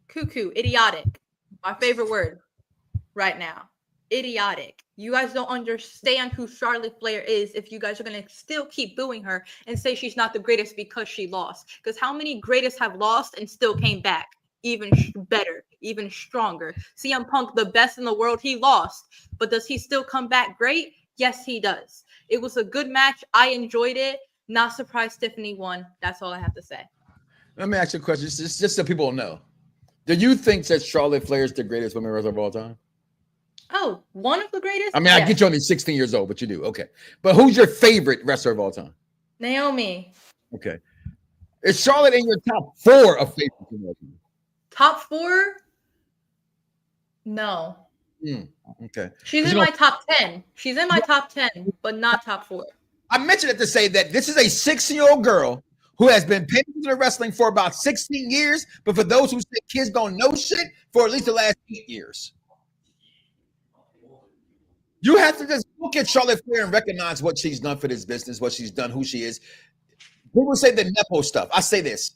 Cuckoo, idiotic. My favorite word right now. Idiotic. You guys don't understand who Charlotte Flair is if you guys are going to still keep booing her and say she's not the greatest because she lost. Because how many greatest have lost and still came back? Even better, even stronger. CM Punk, the best in the world, he lost. But does he still come back great? Yes, he does. It was a good match. I enjoyed it. Not surprised Tiffany won. That's all I have to say. Let me ask you a question, just so people know. Do you think that Charlotte Flair is the greatest women wrestler of all time? Oh, one of the greatest? I mean, I get you only 16 years old, but you do. Okay. But who's your favorite wrestler of all time? Naomi. Okay. Is Charlotte in your top 4 of favorites? Top 4? No. Okay. She's in my top 10. She's in my top 10, but not top 4. I mentioned it to say that this is a 16-year-old girl who has been paying attention to wrestling for about 16 years, but for those who say kids don't know shit, for at least the last 8 years. You have to just look at Charlotte Flair and recognize what she's done for this business, what she's done, who she is. People say the Nepo stuff. I say this.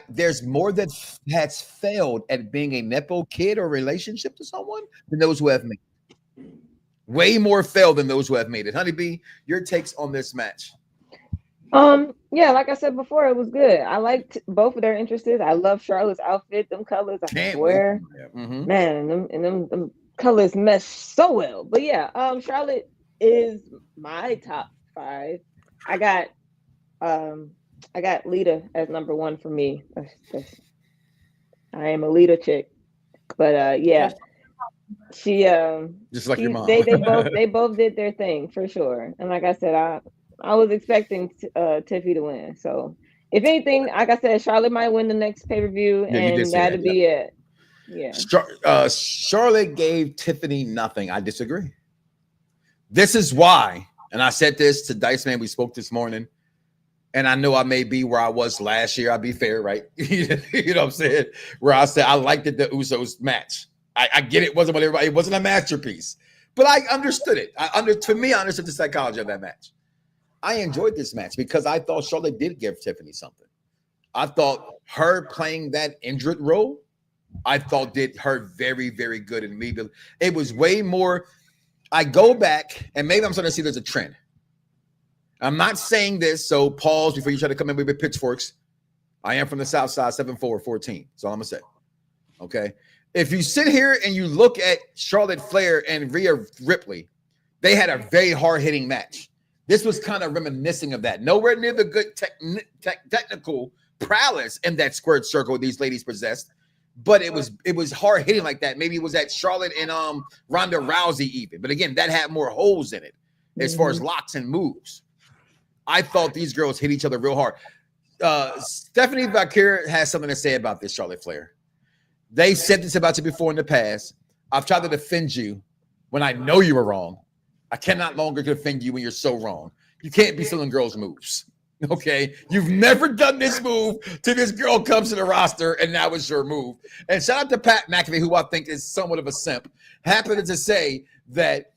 There's more that has failed at being a Nepo kid or relationship to someone than those who have made it. Way more failed than those who have made it. Honeybee, your takes on this match? Yeah, like I said before, it was good. I liked both of their interests. I love Charlotte's outfit, them colors. I swear, man, them colors mesh so well. But yeah, Charlotte is my top 5. I got Lita as number 1 for me. I am a Lita chick, but yeah, she just like your mom. They both did their thing for sure. And like I said, I was expecting Tiffy to win. So if anything, like I said, Charlotte might win the next pay-per-view, and that'd be it. Yeah. Charlotte gave Tiffany nothing. I disagree. This is why, and I said this to Dice Man. We spoke this morning. And I know I may be where I was last year. I'll be fair, right? You know what I'm saying? Where I said I liked the Usos match. I get it. Wasn't what everybody. It wasn't a masterpiece, but I understood it. I understood the psychology of that match. I enjoyed this match because I thought Charlotte did give Tiffany something. I thought her playing that injured role, I thought did her very, very good. And maybe it was way more. I go back and maybe I'm starting to see there's a trend. I'm not saying this, so pause before you try to come in with pitchforks. I am from the South Side, 7'4", That's all I'm going to say. Okay? If you sit here and you look at Charlotte Flair and Rhea Ripley, they had a very hard-hitting match. This was kind of reminiscing of that. Nowhere near the good technical prowess in that squared circle these ladies possessed, but it was hard-hitting like that. Maybe it was at Charlotte and Ronda Rousey even. But again, that had more holes in it as far as locks and moves. I thought these girls hit each other real hard. Stephanie Valkyrie has something to say about this, Charlotte Flair. They said this about you before in the past. I've tried to defend you when I know you were wrong. I cannot longer defend you when you're so wrong. You can't be stealing girls' moves. Okay? You've never done this move till this girl comes to the roster, and now it's your move. And shout out to Pat McAfee, who I think is somewhat of a simp. Happened to say that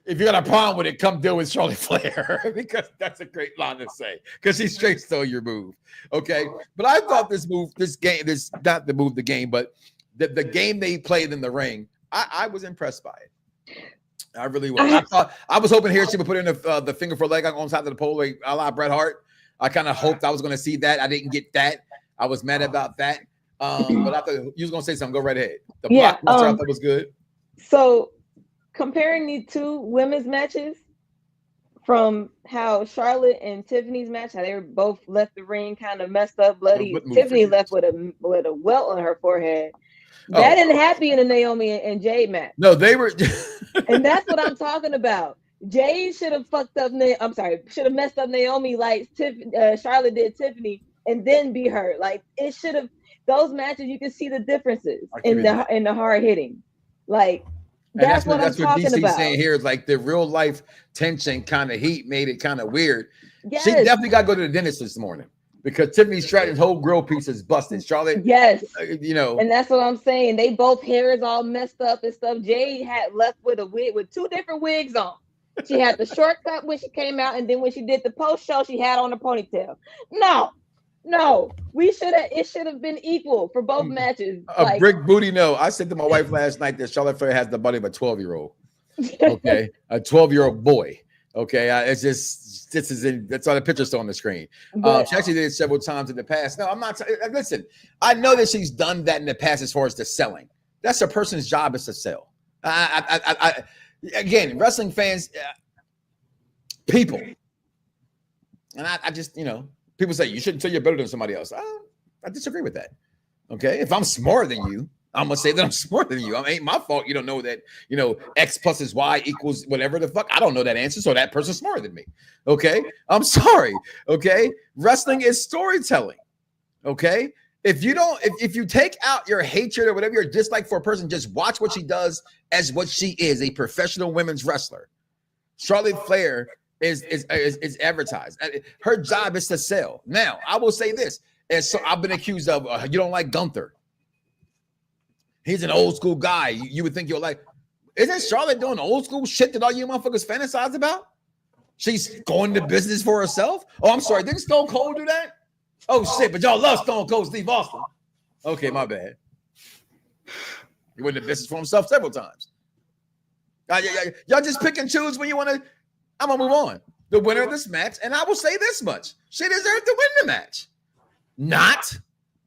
if you got a problem with it, come deal with Charlotte Flair because that's a great line to say because she straight stole your move. Okay. But I thought the game they played in the ring, I was impressed by it. I really was. I was hoping here she would put in the finger for leg on top of the pole like a la Bret Hart. I kind of hoped I was going to see that. I didn't get that. I was mad about that. But I thought you was going to say something. Go right ahead. The blockbuster I thought was good. So, comparing these two women's matches from how Charlotte and Tiffany's match, how they were both left the ring kind of messed up, bloody. Tiffany left with a welt on her forehead. That didn't happen in the Naomi and Jade match. No, they were. And that's what I'm talking about. Jade should have should have messed up Naomi like Charlotte did Tiffany, and then be hurt. Like it should have. Those matches, you can see the differences in the hard hitting. Like. That's what I'm talking about. Saying here is like the real life tension kind of heat made it kind of weird. Yes. She definitely got to go to the dentist this morning because Tiffany Stratton's whole grill piece is busted. Charlotte, yes, and that's what I'm saying. They both hair is all messed up and stuff. Jade had left with a wig with 2 different wigs on. She had the shortcut when she came out, and then when she did the post show, she had on a ponytail. No, it should have been equal for both matches. Brick booty. No, I said to my wife last night that Charlotte Flair has the body of a 12-year-old. Okay, a 12-year-old boy. Okay, it's just that's all the pictures on the screen. She actually did it several times in the past. No, I'm not. Listen, I know that she's done that in the past as far as the selling. That's a person's job is to sell. Again, wrestling fans, people, and I just people say you shouldn't say you're better than somebody else. I disagree with that. Okay, if I'm smarter than you, I'm gonna say that I'm smarter than you. It ain't my fault you don't know that, X plus is Y equals whatever the fuck. I don't know that answer, so that person's smarter than me. Okay, I'm sorry. Okay, wrestling is storytelling. Okay, if you take out your hatred or whatever your dislike for a person, just watch what she does as what she is, a professional women's wrestler. Charlotte Flair is advertised. Her job is to sell. Now, I will say this. And so I've been accused of you don't like Gunther. He's an old school guy. You would think you're like, isn't Charlotte doing old school shit that all you motherfuckers fantasize about? She's going to business for herself. Oh, I'm sorry. Didn't Stone Cold do that? Oh shit, but y'all love Stone Cold Steve Austin. Okay, my bad. He went into business for himself several times. Y'all just pick and choose when you want to. I'm gonna move on. The winner of this match, and I will say this much: she deserved to win the match. Not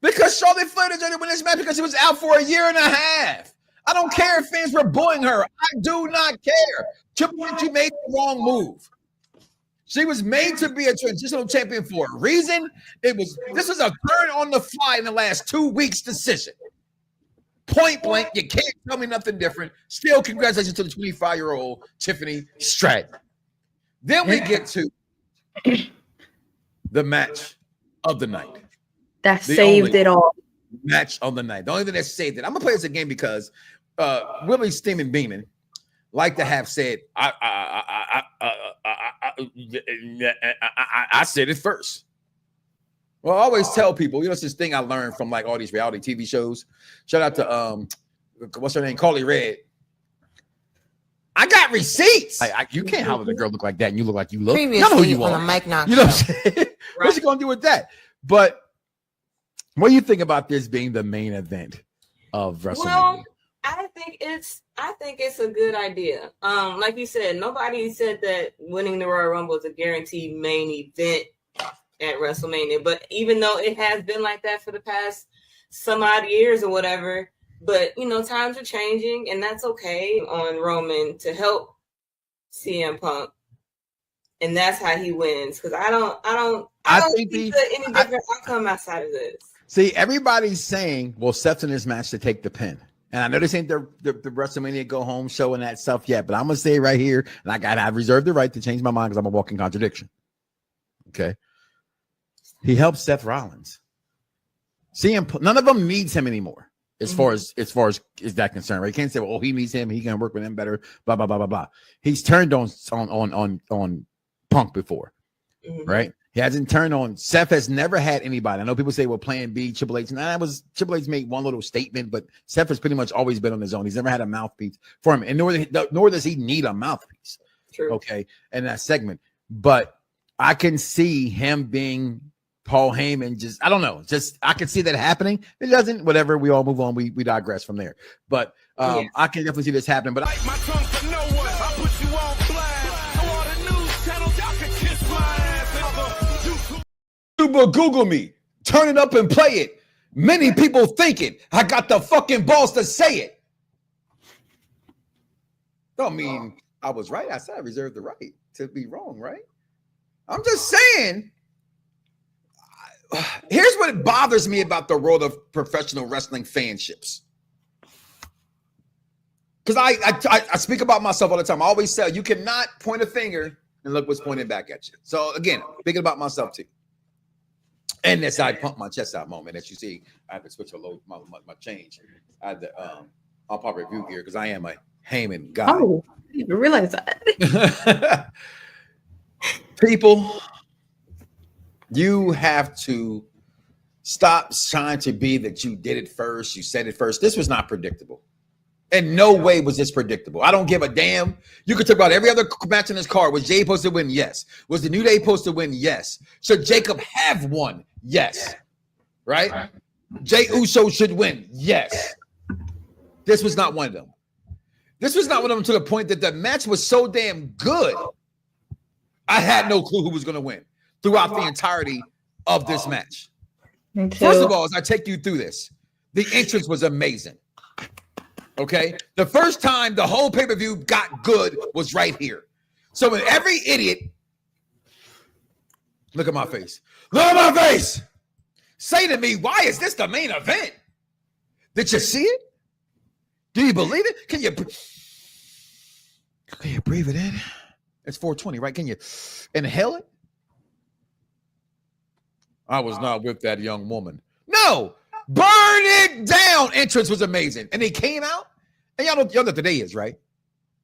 because Charlotte Flair deserved to win this match because she was out for a year and a half. I don't care if fans were booing her. I do not care. Triple H made the wrong move. She was made to be a transitional champion for a reason. This was a turn on the fly in the last 2 weeks decision. Point blank, you can't tell me nothing different. Still, congratulations to the 25-year-old Tiffany Stratton. Then we get to the match of the night. That saved it all. Match of the night. The only thing that saved it. I'm gonna play this again because Willie Steeman Beeman like to have said, I said it first. Well, I always tell people, it's this thing I learned from like all these reality TV shows. Shout out to what's her name, Carly Red. I got receipts. You can't holler at a girl look like that and you look like you look. You know who you are. Mike Knoxxx. You know what I'm saying? What's she gonna do with that? But what do you think about this being the main event of WrestleMania? Well, I think it's a good idea. Like you said, nobody said that winning the Royal Rumble is a guaranteed main event at WrestleMania. But even though it has been like that for the past some odd years or whatever, but times are changing, and that's okay. On Roman to help CM Punk, and that's how he wins. Because I don't think any different outcome outside of this. See, everybody's saying, well, Seth's in this match to take the pin. And I know this ain't the WrestleMania go home show and that stuff yet, but I'm going to say right here, and I've reserved the right to change my mind because I'm a walking contradiction. Okay. He helps Seth Rollins. None of them needs him anymore as far as is that concerned, right? You can't say, well, he needs him. He can work with him better, blah, blah, blah, blah, blah. He's turned on Punk before, right? He hasn't turned on. Seth has never had anybody. I know people say, well, Plan B, Triple H. Triple H made one little statement, but Seth has pretty much always been on his own. He's never had a mouthpiece for him, and nor does he need a mouthpiece. True. Okay, in that segment. But I can see him being Paul Heyman. I don't know. I can see that happening. It doesn't. Whatever. We all move on. We digress from there. But I can definitely see this happening. But My tongue for no one. I put you on blast. So all the news channels, y'all can kiss my ass. Google me, turn it up and play it. Many people think it. I got the fucking balls to say it. Don't mean I was right. I said I reserved the right to be wrong, right? I'm just saying. Here's what bothers me about the world of professional wrestling fanships. Because I speak about myself all the time. I always say you cannot point a finger and look what's pointing back at you. So again, speaking about myself too. And that's I pump my chest out moment. As you see, I have to switch my change. I had the Unpopular review gear because I am a Heyman guy. Oh, I didn't even realize that. People, you have to stop trying to be that you did it first, you said it first. This was not predictable. In no way was this predictable. I don't give a damn. You could talk about every other match in this card. Was Jade supposed to win? Yes. Was the New Day supposed to win? Yes. Should Jacob have won? Yes. Right? Jey Uso should win? Yes. This was not one of them. This was not one of them to the point that the match was so damn good. I had no clue who was going to win throughout the entirety of this match. First of all, as I take you through this, the entrance was amazing. Okay, the first time the whole pay-per-view got good was right here. So when every idiot, look at my face, say to me, why is this the main event? Did you see it? Do you believe it? Can you breathe it in? It's 420, right? Can you inhale it? I was not with that young woman. No, burn it down. Entrance was amazing. And they came out, and y'all know what today is, right?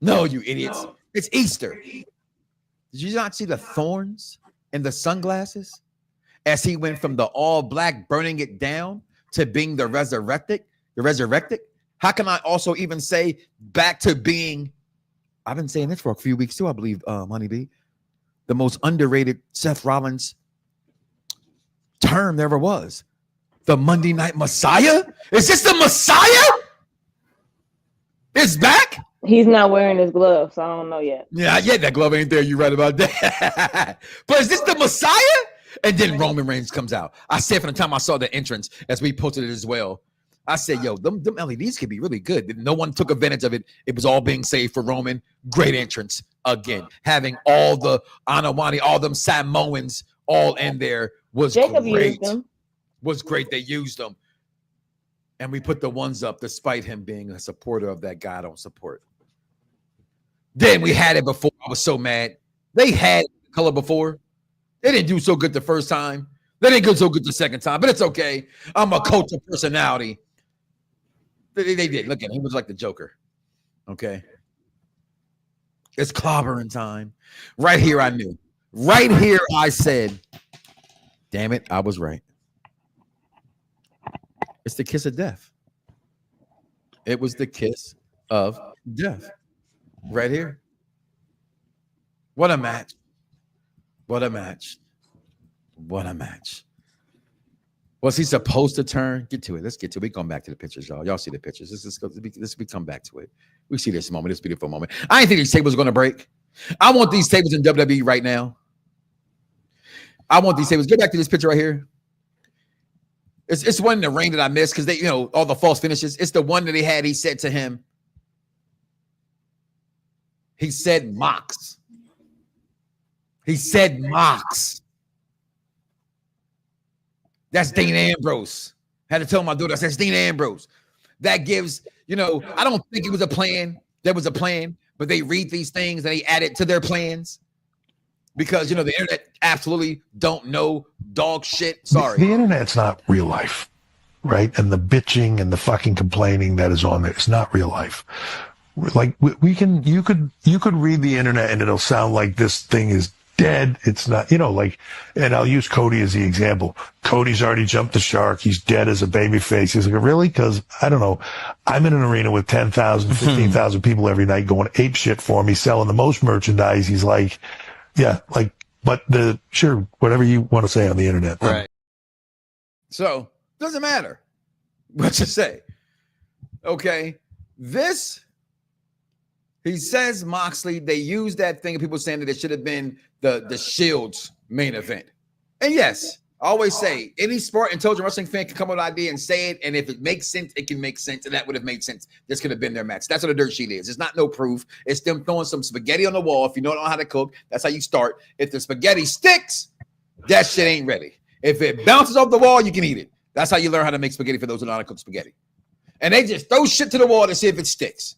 No, you idiots. No. It's Easter. Did you not see the thorns and the sunglasses as he went from the all black burning it down to being the resurrected? How can I also even say back to being, I've been saying this for a few weeks too, I believe, Honeybee, the most underrated Seth Rollins term there ever was. The Monday Night Messiah? Is this the Messiah? It's back? He's not wearing his gloves, so I don't know yet. Yeah, that glove ain't there. You're right about that. But is this the Messiah? And then Roman Reigns comes out. I said from the time I saw the entrance, as we posted it as well, I said, yo, them LEDs could be really good. No one took advantage of it. It was all being saved for Roman. Great entrance again. Having all the Anawani, all them Samoans all in there was Jacob great. Used them. Was great. They used them. And we put the ones up despite him being a supporter of that guy I don't support. Then we had it before. I was so mad. They had color before. They didn't do so good the first time. They didn't do so good the second time, but it's okay. I'm a cult of personality. They did. Look at him. He was like the Joker. Okay. It's clobbering time. Right here, I knew. Right here, I said, damn it, I was right. It's the kiss of death. It was the kiss of death. Right here. What a match. What a match. What a match. Was he supposed to turn? Get to it. Let's get to it. We're going back to the pictures, y'all. Y'all see the pictures. Let's come back to it. We see this moment, this beautiful moment. I didn't think these tables were going to break. I want these tables in WWE right now. I want these tables. Get back to this picture right here. It's one in the ring that I missed because they, all the false finishes. It's the one that he said to him. He said Mox. He said Mox. That's Dean Ambrose. Had to tell my daughter, that's Dean Ambrose. That gives, I don't think it was a plan. There was a plan, but they read these things and they add it to their plans. Because, the internet absolutely don't know dog shit. Sorry. The internet's not real life, right? And the bitching and the fucking complaining that is on there is not real life. Like you could read the internet and it'll sound like this thing is dead. It's not, and I'll use Cody as the example. Cody's already jumped the shark. He's dead as a baby face. He's like, really? Because I don't know. I'm in an arena with 10,000, 15,000 people every night going ape shit for me, selling the most merchandise. He's like, yeah, but sure, whatever you want to say on the internet. Right. So, doesn't matter what you say. Okay. He says Moxley, they used that thing, and people saying that it should have been the Shield's main event. And yes, I always say any sport intelligent wrestling fan can come up with an idea and say it, and if it makes sense, it can make sense, and that would have made sense. This could have been their match. That's what a dirt sheet is. It's not no proof. It's them throwing some spaghetti on the wall. If you don't know how to cook, that's how you start. If the spaghetti sticks, that shit ain't ready. If it bounces off the wall, you can eat it. That's how you learn how to make spaghetti for those who know how to cook spaghetti. And they just throw shit to the wall to see if it sticks.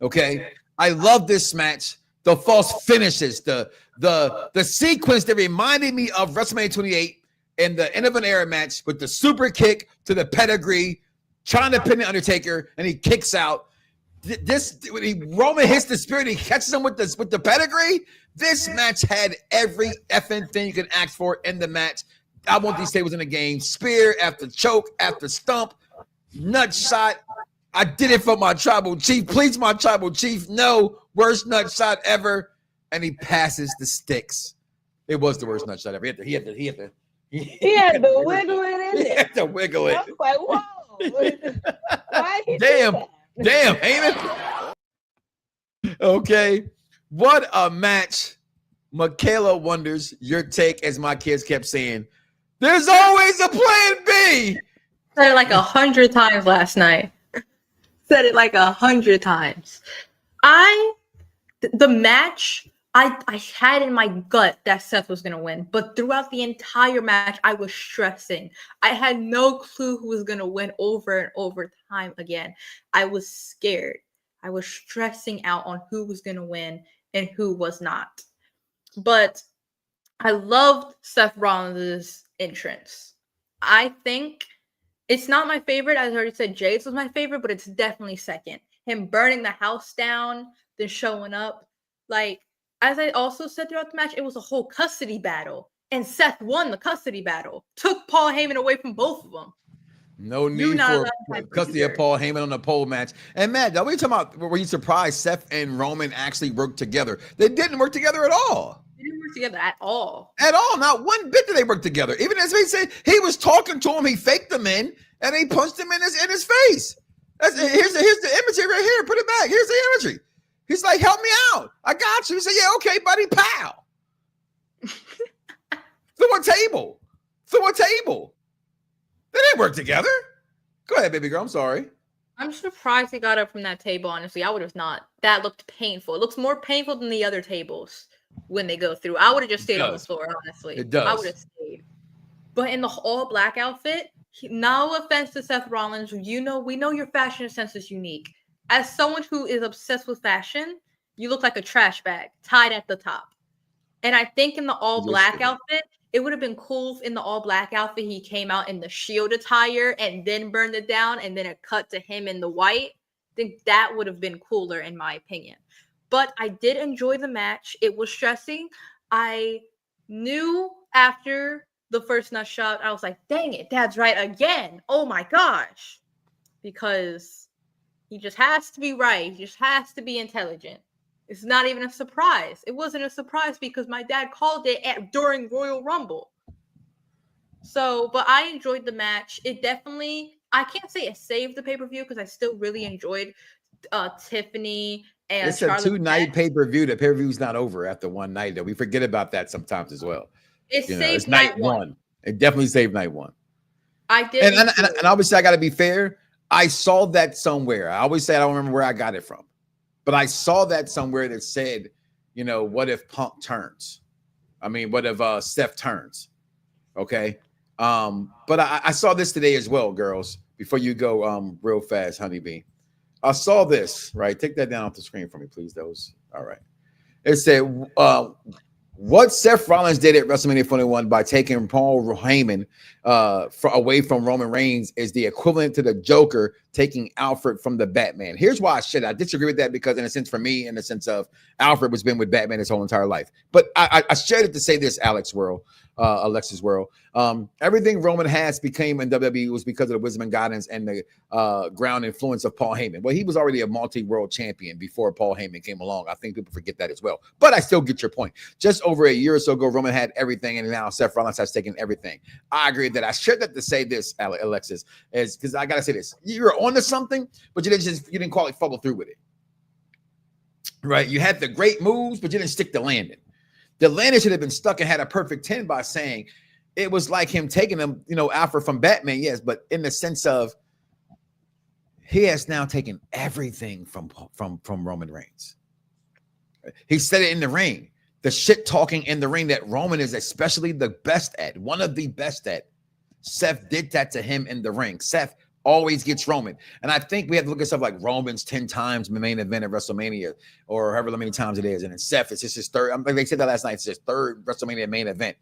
Okay, I love this match. The false finishes, the sequence that reminded me of WrestleMania 28 and the end of an era match with the super kick to the pedigree, trying to pin the Undertaker, and he kicks out. When Roman hits the spirit, he catches him with the pedigree. This match had every effing thing you can ask for in the match. I want these tables in the game. Spear after choke after stump, nut shot. I did it for my tribal chief. Please, my tribal chief. No, worst nut shot ever. And he passes the sticks. It was the worst nut shot ever. He had to wiggle it in there. He had to wiggle it. I was like, whoa. Why Damn, Heyman. Okay. What a match. Michaela wonders your take, as my kids kept saying. There's always a plan B. Said it like 100 times last night. Said it like 100 times. The match I had in my gut that Seth was going to win, but throughout the entire match, I was stressing. I had no clue who was going to win over and over time again. I was scared. I was stressing out on who was going to win and who was not. But I loved Seth Rollins' entrance. I think it's not my favorite. As I already said, Jade's was my favorite, but it's definitely second. Him burning the house down, then showing up. Like, as I also said throughout the match, it was a whole custody battle. And Seth won the custody battle. Took Paul Heyman away from both of them. No need for custody of Paul Heyman on the pole match. And Matt, are we talking about, were you surprised Seth and Roman actually worked together? They didn't work together at all. They didn't work together at all. At all. Not one bit did they work together. Even as he said, he was talking to him, he faked them in, and he punched him in his face. Here's the imagery right here. Put it back. Here's the imagery. He's like, help me out. I got you. He said, yeah, okay, buddy, pow. Through a table. They didn't work together. Go ahead, baby girl. I'm sorry. I'm surprised he got up from that table, honestly. I would have not. That looked painful. It looks more painful than the other tables when they go through. I would have just stayed on the floor, honestly. It does. I would have stayed. But in the all black outfit, no offense to Seth Rollins, we know your fashion sense is unique. As someone who is obsessed with fashion, you look like a trash bag tied at the top. And I think in the all black outfit, it would have been cool if in the all black outfit he came out in the Shield attire and then burned it down, and then it cut to him in the white. I think that would have been cooler in my opinion. But I did enjoy the match. It was stressing. I knew after the first nut shot, I was like, dang it, Dad's right again. Oh my gosh. Because he just has to be right. He just has to be intelligent. It's not even a surprise. It wasn't a surprise because my dad called it during Royal Rumble. So, but I enjoyed the match. It definitely, I can't say it saved the pay-per-view because I still really enjoyed Tiffany and it's a 2-night pay-per-view. The pay-per-view's not over after one night, though. We forget about that sometimes as well. It saved it's night one. It definitely saved night one. I did. And obviously, I got to be fair. I saw that somewhere. I always say I don't remember where I got it from. But I saw that somewhere that said, what if Punk turns? I mean, what if Steph turns? Okay. But I saw this today as well, girls, before you go real fast, honeybee. I saw this, right? Take that down off the screen for me, please, those. All right. It said, what Seth Rollins did at WrestleMania 21 by taking Paul Heyman away from Roman Reigns is the equivalent to the Joker taking Alfred from the Batman. Here's why I disagree with that, because in a sense, for me, in the sense of Alfred was been with Batman his whole entire life. But I shared it to say this, Alexis World. Everything Roman has became in WWE was because of the wisdom and guidance and the ground influence of Paul Heyman. Well, he was already a multi-world champion before Paul Heyman came along. I think people forget that as well. But I still get your point. Just over a year or so ago, Roman had everything, and now Seth Rollins has taken everything. I agree with that. I shared that to say this, Alexis, is because I gotta say this. You're onto something, but you didn't quite follow through with it. Right? You had the great moves, but you didn't stick the landing. The landing should have been stuck and had a perfect 10 by saying it was like him taking him, Alfred from Batman, yes, but in the sense of he has now taken everything from Roman Reigns. He said it in the ring. The shit talking in the ring that Roman is especially the best at, one of the best at. Seth did that to him in the ring. Seth always gets Roman. And I think we have to look at stuff like Roman's 10 times main event at WrestleMania or however many times it is. And then Seth, it's just his third. They said that last night. It's his third WrestleMania main event.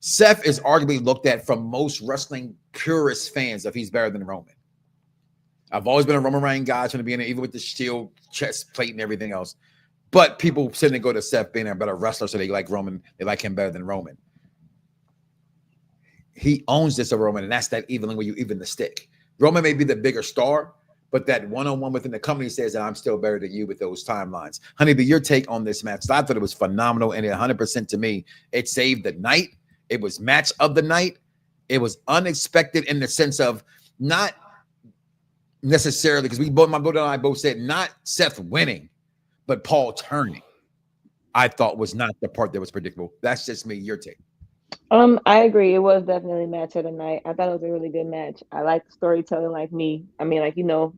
Seth is arguably looked at from most wrestling purist fans if he's better than Roman. I've always been a Roman Reigns guy trying to be in it, even with the shield, chest plate, and everything else. But people sitting and go to Seth being a better wrestler, so they like Roman. They like him better than Roman. He owns this over Roman, and that's that evening where you even the stick. Roman may be the bigger star, but that one-on-one within the company says that I'm still better than you with those timelines. Honeybee, your take on this match? I thought it was phenomenal, and 100% to me, it saved the night. It was match of the night. It was unexpected in the sense of not necessarily, because my brother and I both said not Seth winning, but Paul turning. I thought was not the part that was predictable. That's just me. Your take. I agree. It was definitely match of the night. I thought it was a really good match. I like the storytelling like me. I mean,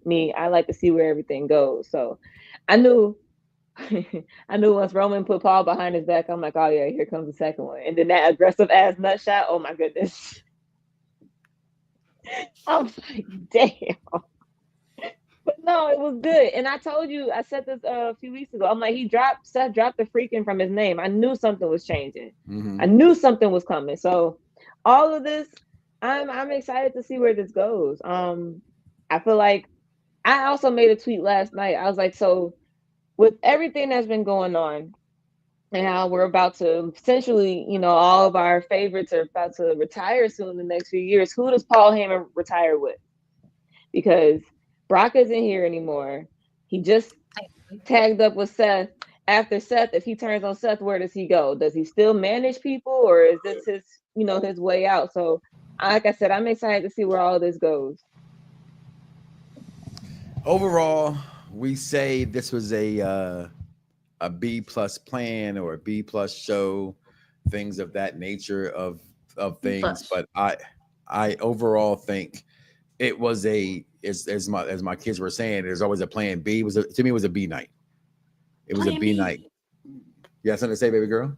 me, I like to see where everything goes. So I knew I knew once Roman put Paul behind his back, I'm like, oh yeah, here comes the second one. And then that aggressive ass nut shot, oh my goodness. I was like, damn. But no, it was good. And I told you, I said this a few weeks ago. I'm like, Seth dropped the freaking from his name. I knew something was changing. I knew something was coming. So all of this, I'm excited to see where this goes. I feel like I also made a tweet last night. I was like, so with everything that's been going on and how we're about to essentially, all of our favorites are about to retire soon in the next few years, who does Paul Heyman retire with? Because Brock isn't here anymore. He just tagged up with Seth. After Seth, if he turns on Seth, where does he go? Does he still manage people, or is this his way out? So, like I said, I'm excited to see where all this goes. Overall, we say this was a B+ plan or a B+ show, things of that nature of things. But I overall think it was as my kids were saying, there's always a plan B. To me, it was a B night. It was a B night. You have something to say, baby girl?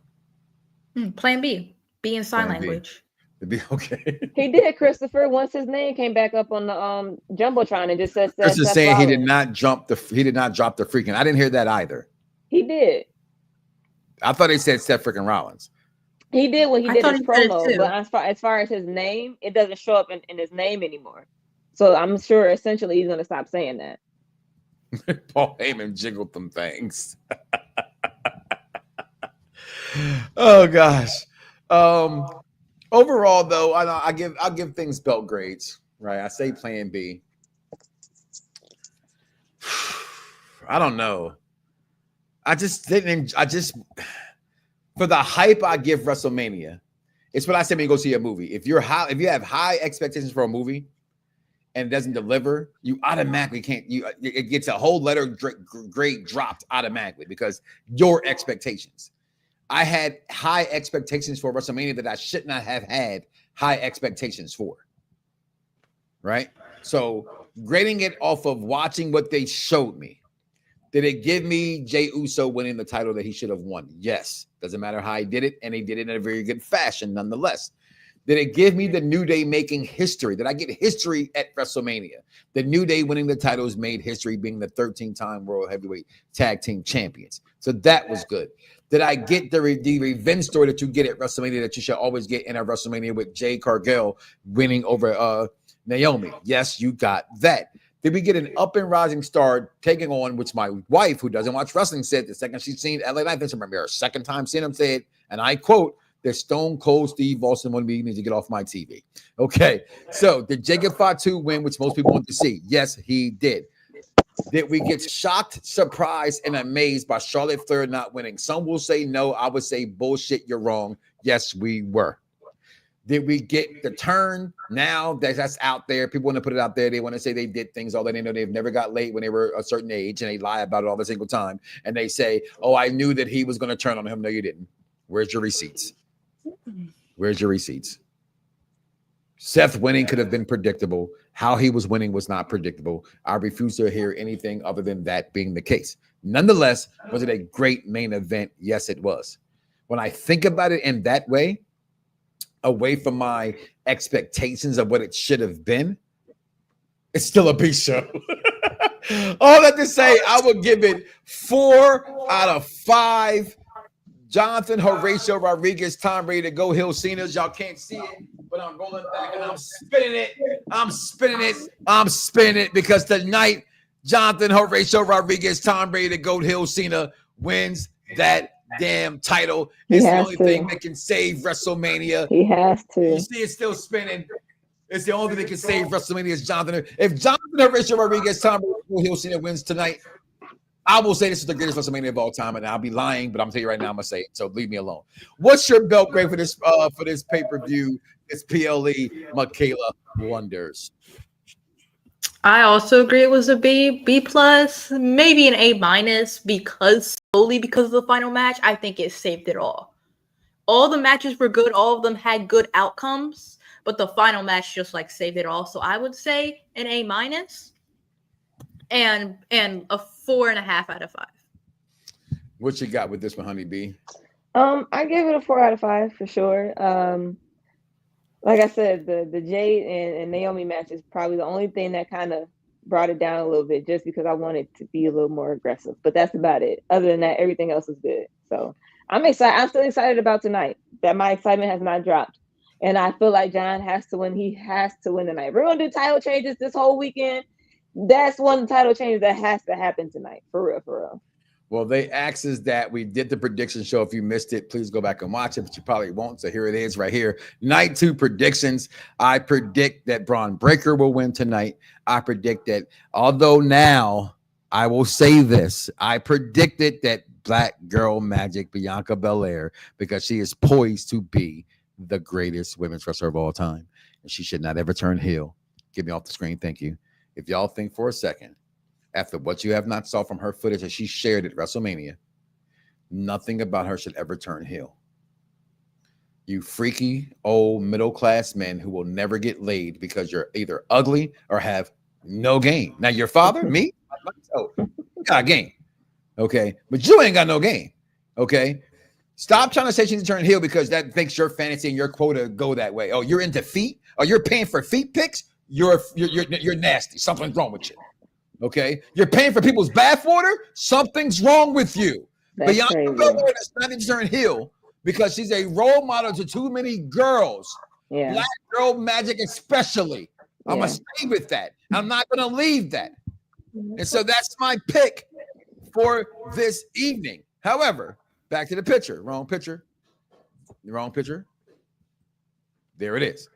Plan B. B in sign language. B, okay. He did, Christopher. Once his name came back up on the Jumbotron and just said Chris is saying he did not drop the freaking. I didn't hear that either. He did. I thought he said Seth freaking Rollins. He did when he did his promo, but as far as his name, it doesn't show up in his name anymore. So I'm sure essentially he's going to stop saying that. Paul Heyman jiggled them things. Oh gosh. Overall, though, I'll give things belt grades. Right? I say Plan B. I don't know. I just for the hype I give WrestleMania. It's what I say when you go see a movie. If you have high expectations for a movie and it doesn't deliver, you automatically can't. It gets a whole letter grade dropped automatically because your expectations. I had high expectations for WrestleMania that I should not have had high expectations for. Right? So grading it off of watching what they showed me. Did it give me Jey Uso winning the title that he should have won? Yes. Doesn't matter how he did it, and he did it in a very good fashion nonetheless. Did it give me the New Day making history? Did I get history at WrestleMania? The New Day winning the titles made history, being the 13-time World Heavyweight Tag Team Champions. So that was good. Did I get the revenge story that you get at WrestleMania that you should always get in a WrestleMania with Jade Cargill winning over Naomi? Yes, you got that. Did we get an up and rising star taking on, which my wife, who doesn't watch wrestling, said the second she's seen LA Knight, this remember her second time seeing him, said, and I quote, that Stone Cold Steve Austin wanted me to get off my TV. Okay, so did Jacob Fatu win, which most people want to see? Yes, he did. Did we get shocked, surprised, and amazed by Charlotte Flair not winning? Some will say no. I would say bullshit, you're wrong. Yes, we were. Did we get the turn now that's out there? People want to put it out there. They want to say they did things, although they know they've never got late when they were a certain age, and they lie about it all the single time. And they say, oh, I knew that he was going to turn on him. No, you didn't. Where's your receipts? Where's your receipts? Seth winning could have been predictable. How he was winning was not predictable. I refuse to hear anything other than that being the case. Nonetheless, was it a great main event? Yes, it was. When I think about it in that way, away from my expectations of what it should have been, it's still a B show. All that to say, I would give it 4 out of 5. Jonathan Horatio Rodriguez, Tom ready to go Hill Cenas. Y'all can't see it, but I'm rolling back and I'm spinning it. I'm spinning it because tonight, Jonathan Horatio Rodriguez, Tom ready to go Hill Cena wins that damn title. It's the only thing that can save WrestleMania. He has to. You see it still spinning. It's the only thing that can save WrestleMania is Jonathan. If Jonathan Horatio Rodriguez, Tom Hill Cena wins tonight, I will say this is the greatest WrestleMania of all time, and I'll be lying, but I'm telling you right now, I'm gonna say it. So leave me alone. What's your belt grade for this pay-per-view? It's PLE. Michaela Wonders. I also agree it was a B plus, maybe an A minus solely because of the final match. I think it saved it all. All the matches were good. All of them had good outcomes, but the final match just saved it all. So I would say an A minus and a 4.5 out of 5. What you got with this one, Honey B? I give it a 4 out of 5 for sure. Like I said, the Jade and Naomi match is probably the only thing that kind of brought it down a little bit, just because I wanted to be a little more aggressive. But that's about it. Other than that, everything else is good. So I'm excited. I'm still excited about tonight. That my excitement has not dropped, and I feel like John has to win. He has to win tonight. We're gonna do title changes this whole weekend. That's one of the title changes that has to happen tonight. For real, for real. Well, they asked us that. We did the prediction show. If you missed it, please go back and watch it, but you probably won't. So here it is right here. Night 2 predictions. I predict that Braun Breaker will win tonight. I predict that, although now I will say this, I predicted that Black Girl Magic Bianca Belair, because she is poised to be the greatest women's wrestler of all time. And she should not ever turn heel. Get me off the screen. Thank you. If y'all think for a second, after what you have not saw from her footage that she shared at WrestleMania, nothing about her should ever turn heel. You freaky old middle-class men who will never get laid because you're either ugly or have no game. Now, your father, me, oh, you got game. Okay. But you ain't got no game. Okay. Stop trying to say she needs to turn heel because that thinks your fantasy and your quota go that way. Oh, you're into feet? Oh, you're paying for feet pics? You're nasty. Something's wrong with you. Okay, you're paying for people's bathwater. Something's wrong with you. That's Bianca Belair is not to turn heel because she's a role model to too many girls. Yeah. Black Girl Magic, especially. I'm gonna stay with that. I'm not gonna leave that. And so that's my pick for this evening. However, back to the picture. Wrong picture. The wrong picture. There it is.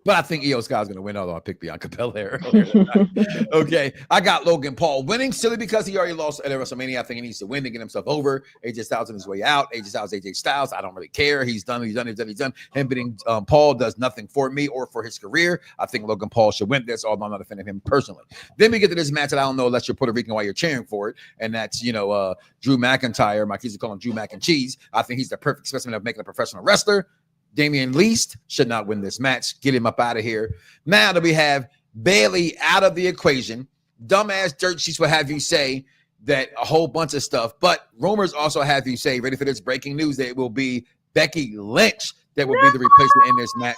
But I think Io Sky's going to win, although I picked Bianca Belair earlier tonight. Okay, I got Logan Paul winning silly because he already lost at WrestleMania. I think he needs to win to get himself over. AJ Styles on his way out. AJ Styles. I don't really care. He's done. Him beating Paul does nothing for me or for his career. I think Logan Paul should win this, although I'm not a fan of him personally. Then we get to this match that I don't know unless you're Puerto Rican while you're cheering for it, and that's Drew McIntyre. My kids are calling Drew Mac and Cheese. I think he's the perfect specimen of making a professional wrestler. Damian Least should not win this match. Get him up out of here. Now that we have Bayley out of the equation, dumbass dirt sheets will have you say that a whole bunch of stuff, but rumors also have you say, ready for this breaking news, that it will be Becky Lynch that will be the replacement in this match.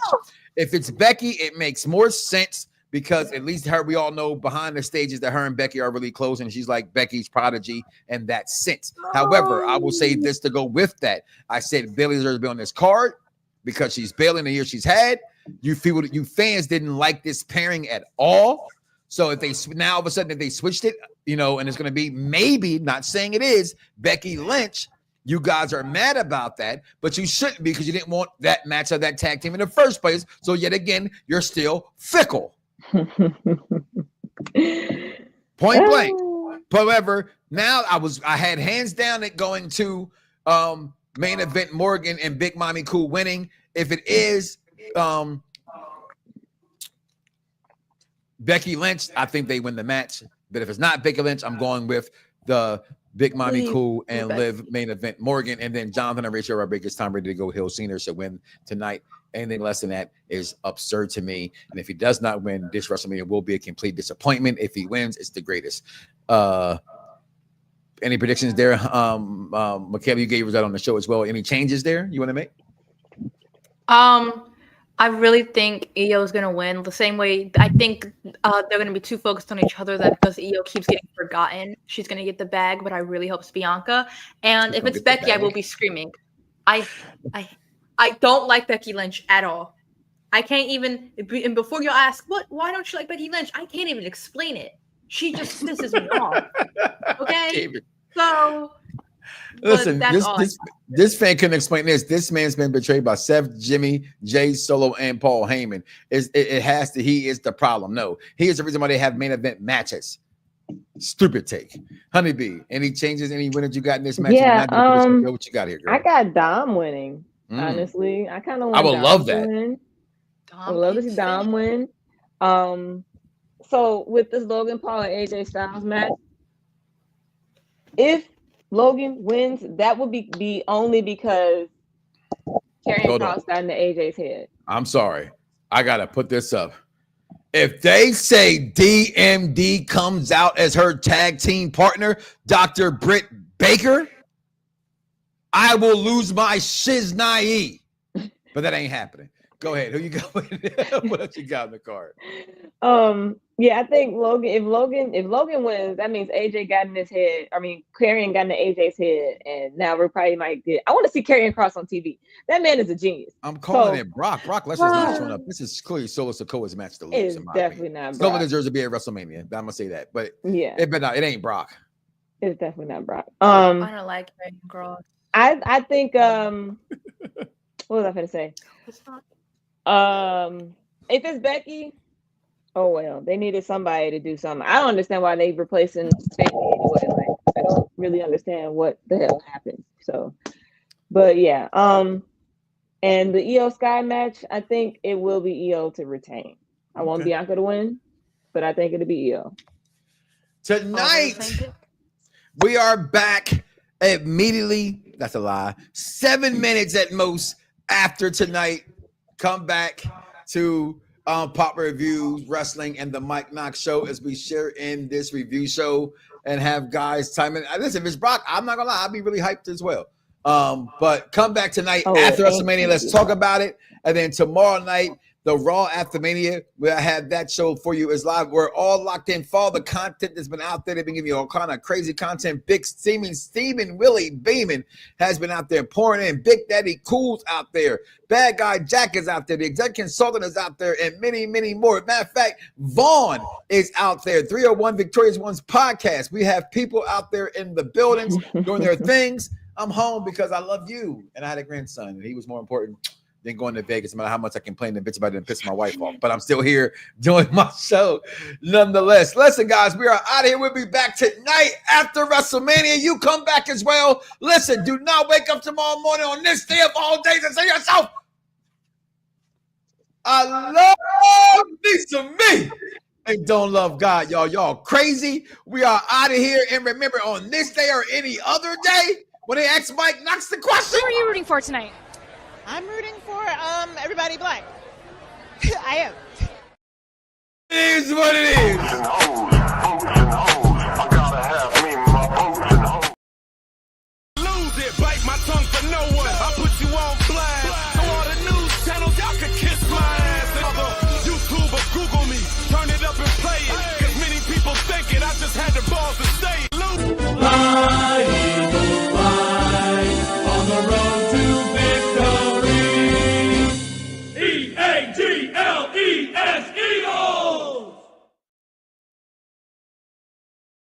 If it's Becky, it makes more sense because at least her, we all know behind the stages that her and Becky are really close, and she's like Becky's prodigy in that sense. However, I will say this to go with that. I said Bayley deserves to be on this card, because she's bailing the year she's had. You fans didn't like this pairing at all. So if they now all of a sudden if they switched it, and it's going to be maybe, not saying it is, Becky Lynch, you guys are mad about that, but you shouldn't be because you didn't want that match of that tag team in the first place. So yet again, you're still fickle. Point blank. However, now I had hands down it going to main event Morgan and Big Mommy Cool winning. If it is Becky Lynch, I think they win the match. But if it's not Becky Lynch, I'm going with the Big Mommy Cool and Liv main event Morgan. And then Jonathan and Rachel Rodriguez, time ready to go Hill Senior should win tonight. Anything less than that is absurd to me. And if he does not win, this WrestleMania will be a complete disappointment. If he wins, it's the greatest. Any predictions there? Michaela, you gave us that on the show as well. Any changes there you want to make? I really think Io is going to win the same way. I think they're going to be too focused on each other that because Io keeps getting forgotten, she's going to get the bag, but I really hope it's Bianca. And if it's Becky, I will be screaming. I don't like Becky Lynch at all. I can't even, and before you ask, why don't you like Becky Lynch? I can't even explain it. She just pisses me off. Okay? So, listen, this fan couldn't explain this. This man's been betrayed by Seth, Jimmy, Jay, Solo, and Paul Heyman. He is the problem. No, he is the reason why they have main event matches. Stupid take. Honeybee, any changes, any winners you got in this match? Yeah, what you got here, girl? I got Dom winning. Honestly, I kind of want. I would love that. I would love to see Dom win. So with this Logan Paul and AJ Styles match, if Logan wins, that would be only because Karrion Kross got into AJ's head. I'm sorry. I got to put this up. If they say DMD comes out as her tag team partner, Dr. Britt Baker, I will lose my shiznai. But that ain't happening. Go ahead. Who you got? What else you got in the card? Yeah, I think Logan. If Logan wins, that means AJ got in his head. I mean, Karrion got into AJ's head, and now we probably might get. I want to see Karrion Kross on TV. That man is a genius. I'm calling it Brock. Brock Lesnar's not showing up. This is clearly Solo Sikoa's match to lose. It's definitely not Brock. Solo deserves to be at WrestleMania. I'm gonna say that, but yeah, it ain't Brock. It's definitely not Brock. I don't like Karrion Kross. I think what was I going to say? If it's Becky, oh well, they needed somebody to do something. I don't understand why they replacing Becky anyway. Like, I don't really understand what the hell happened. So, but yeah, and the Io Sky match, I think it will be Io to retain. I want Bianca to win, but I think it'll be Io. Tonight, we are back immediately. That's a lie. 7 minutes at most after tonight. Come back to Popular Reviews Wrestling and the Mike Knoxxx Show as we share in this review show and have guys time in. Listen, if it's Brock, I'm not gonna lie, I'll be really hyped as well. But come back tonight after WrestleMania. Let's talk about it. And then tomorrow night, the Raw After Mania, where I have that show for you is live. We're all locked in. Follow the content that's been out there. They've been giving you all kind of crazy content. Big Steven Willie Beeman has been out there pouring in. Big Daddy Cool's out there. Bad Guy Jack is out there. The Exec Consultant is out there, and many, many more. Matter of fact, Vaughn is out there. 301 Victorious Ones podcast. We have people out there in the buildings doing their things. I'm home because I love you, and I had a grandson, and he was more important than going to Vegas, no matter how much I complain and bitch about it and piss my wife off. But I'm still here doing my show nonetheless. Listen, guys, we are out of here. We'll be back tonight after WrestleMania. You come back as well. Listen, do not wake up tomorrow morning on this day of all days and say to yourself, I love me some me. And don't love God, y'all. Y'all crazy. We are out of here. And remember, on this day or any other day, when they ask Mike Knoxxx the question, who are you rooting for tonight? I'm rooting for everybody black. I am. It is what it is. I gotta have me my boots and hoes. Lose it, bite my tongue for no one. I put you on blast. So all the news channels, y'all can kiss my ass. Other YouTube or Google me, turn it up and play it. Cause many people think it, I just had the balls to say it. Lose. On the road to victory. E-A-G-L-E-S, Eagles!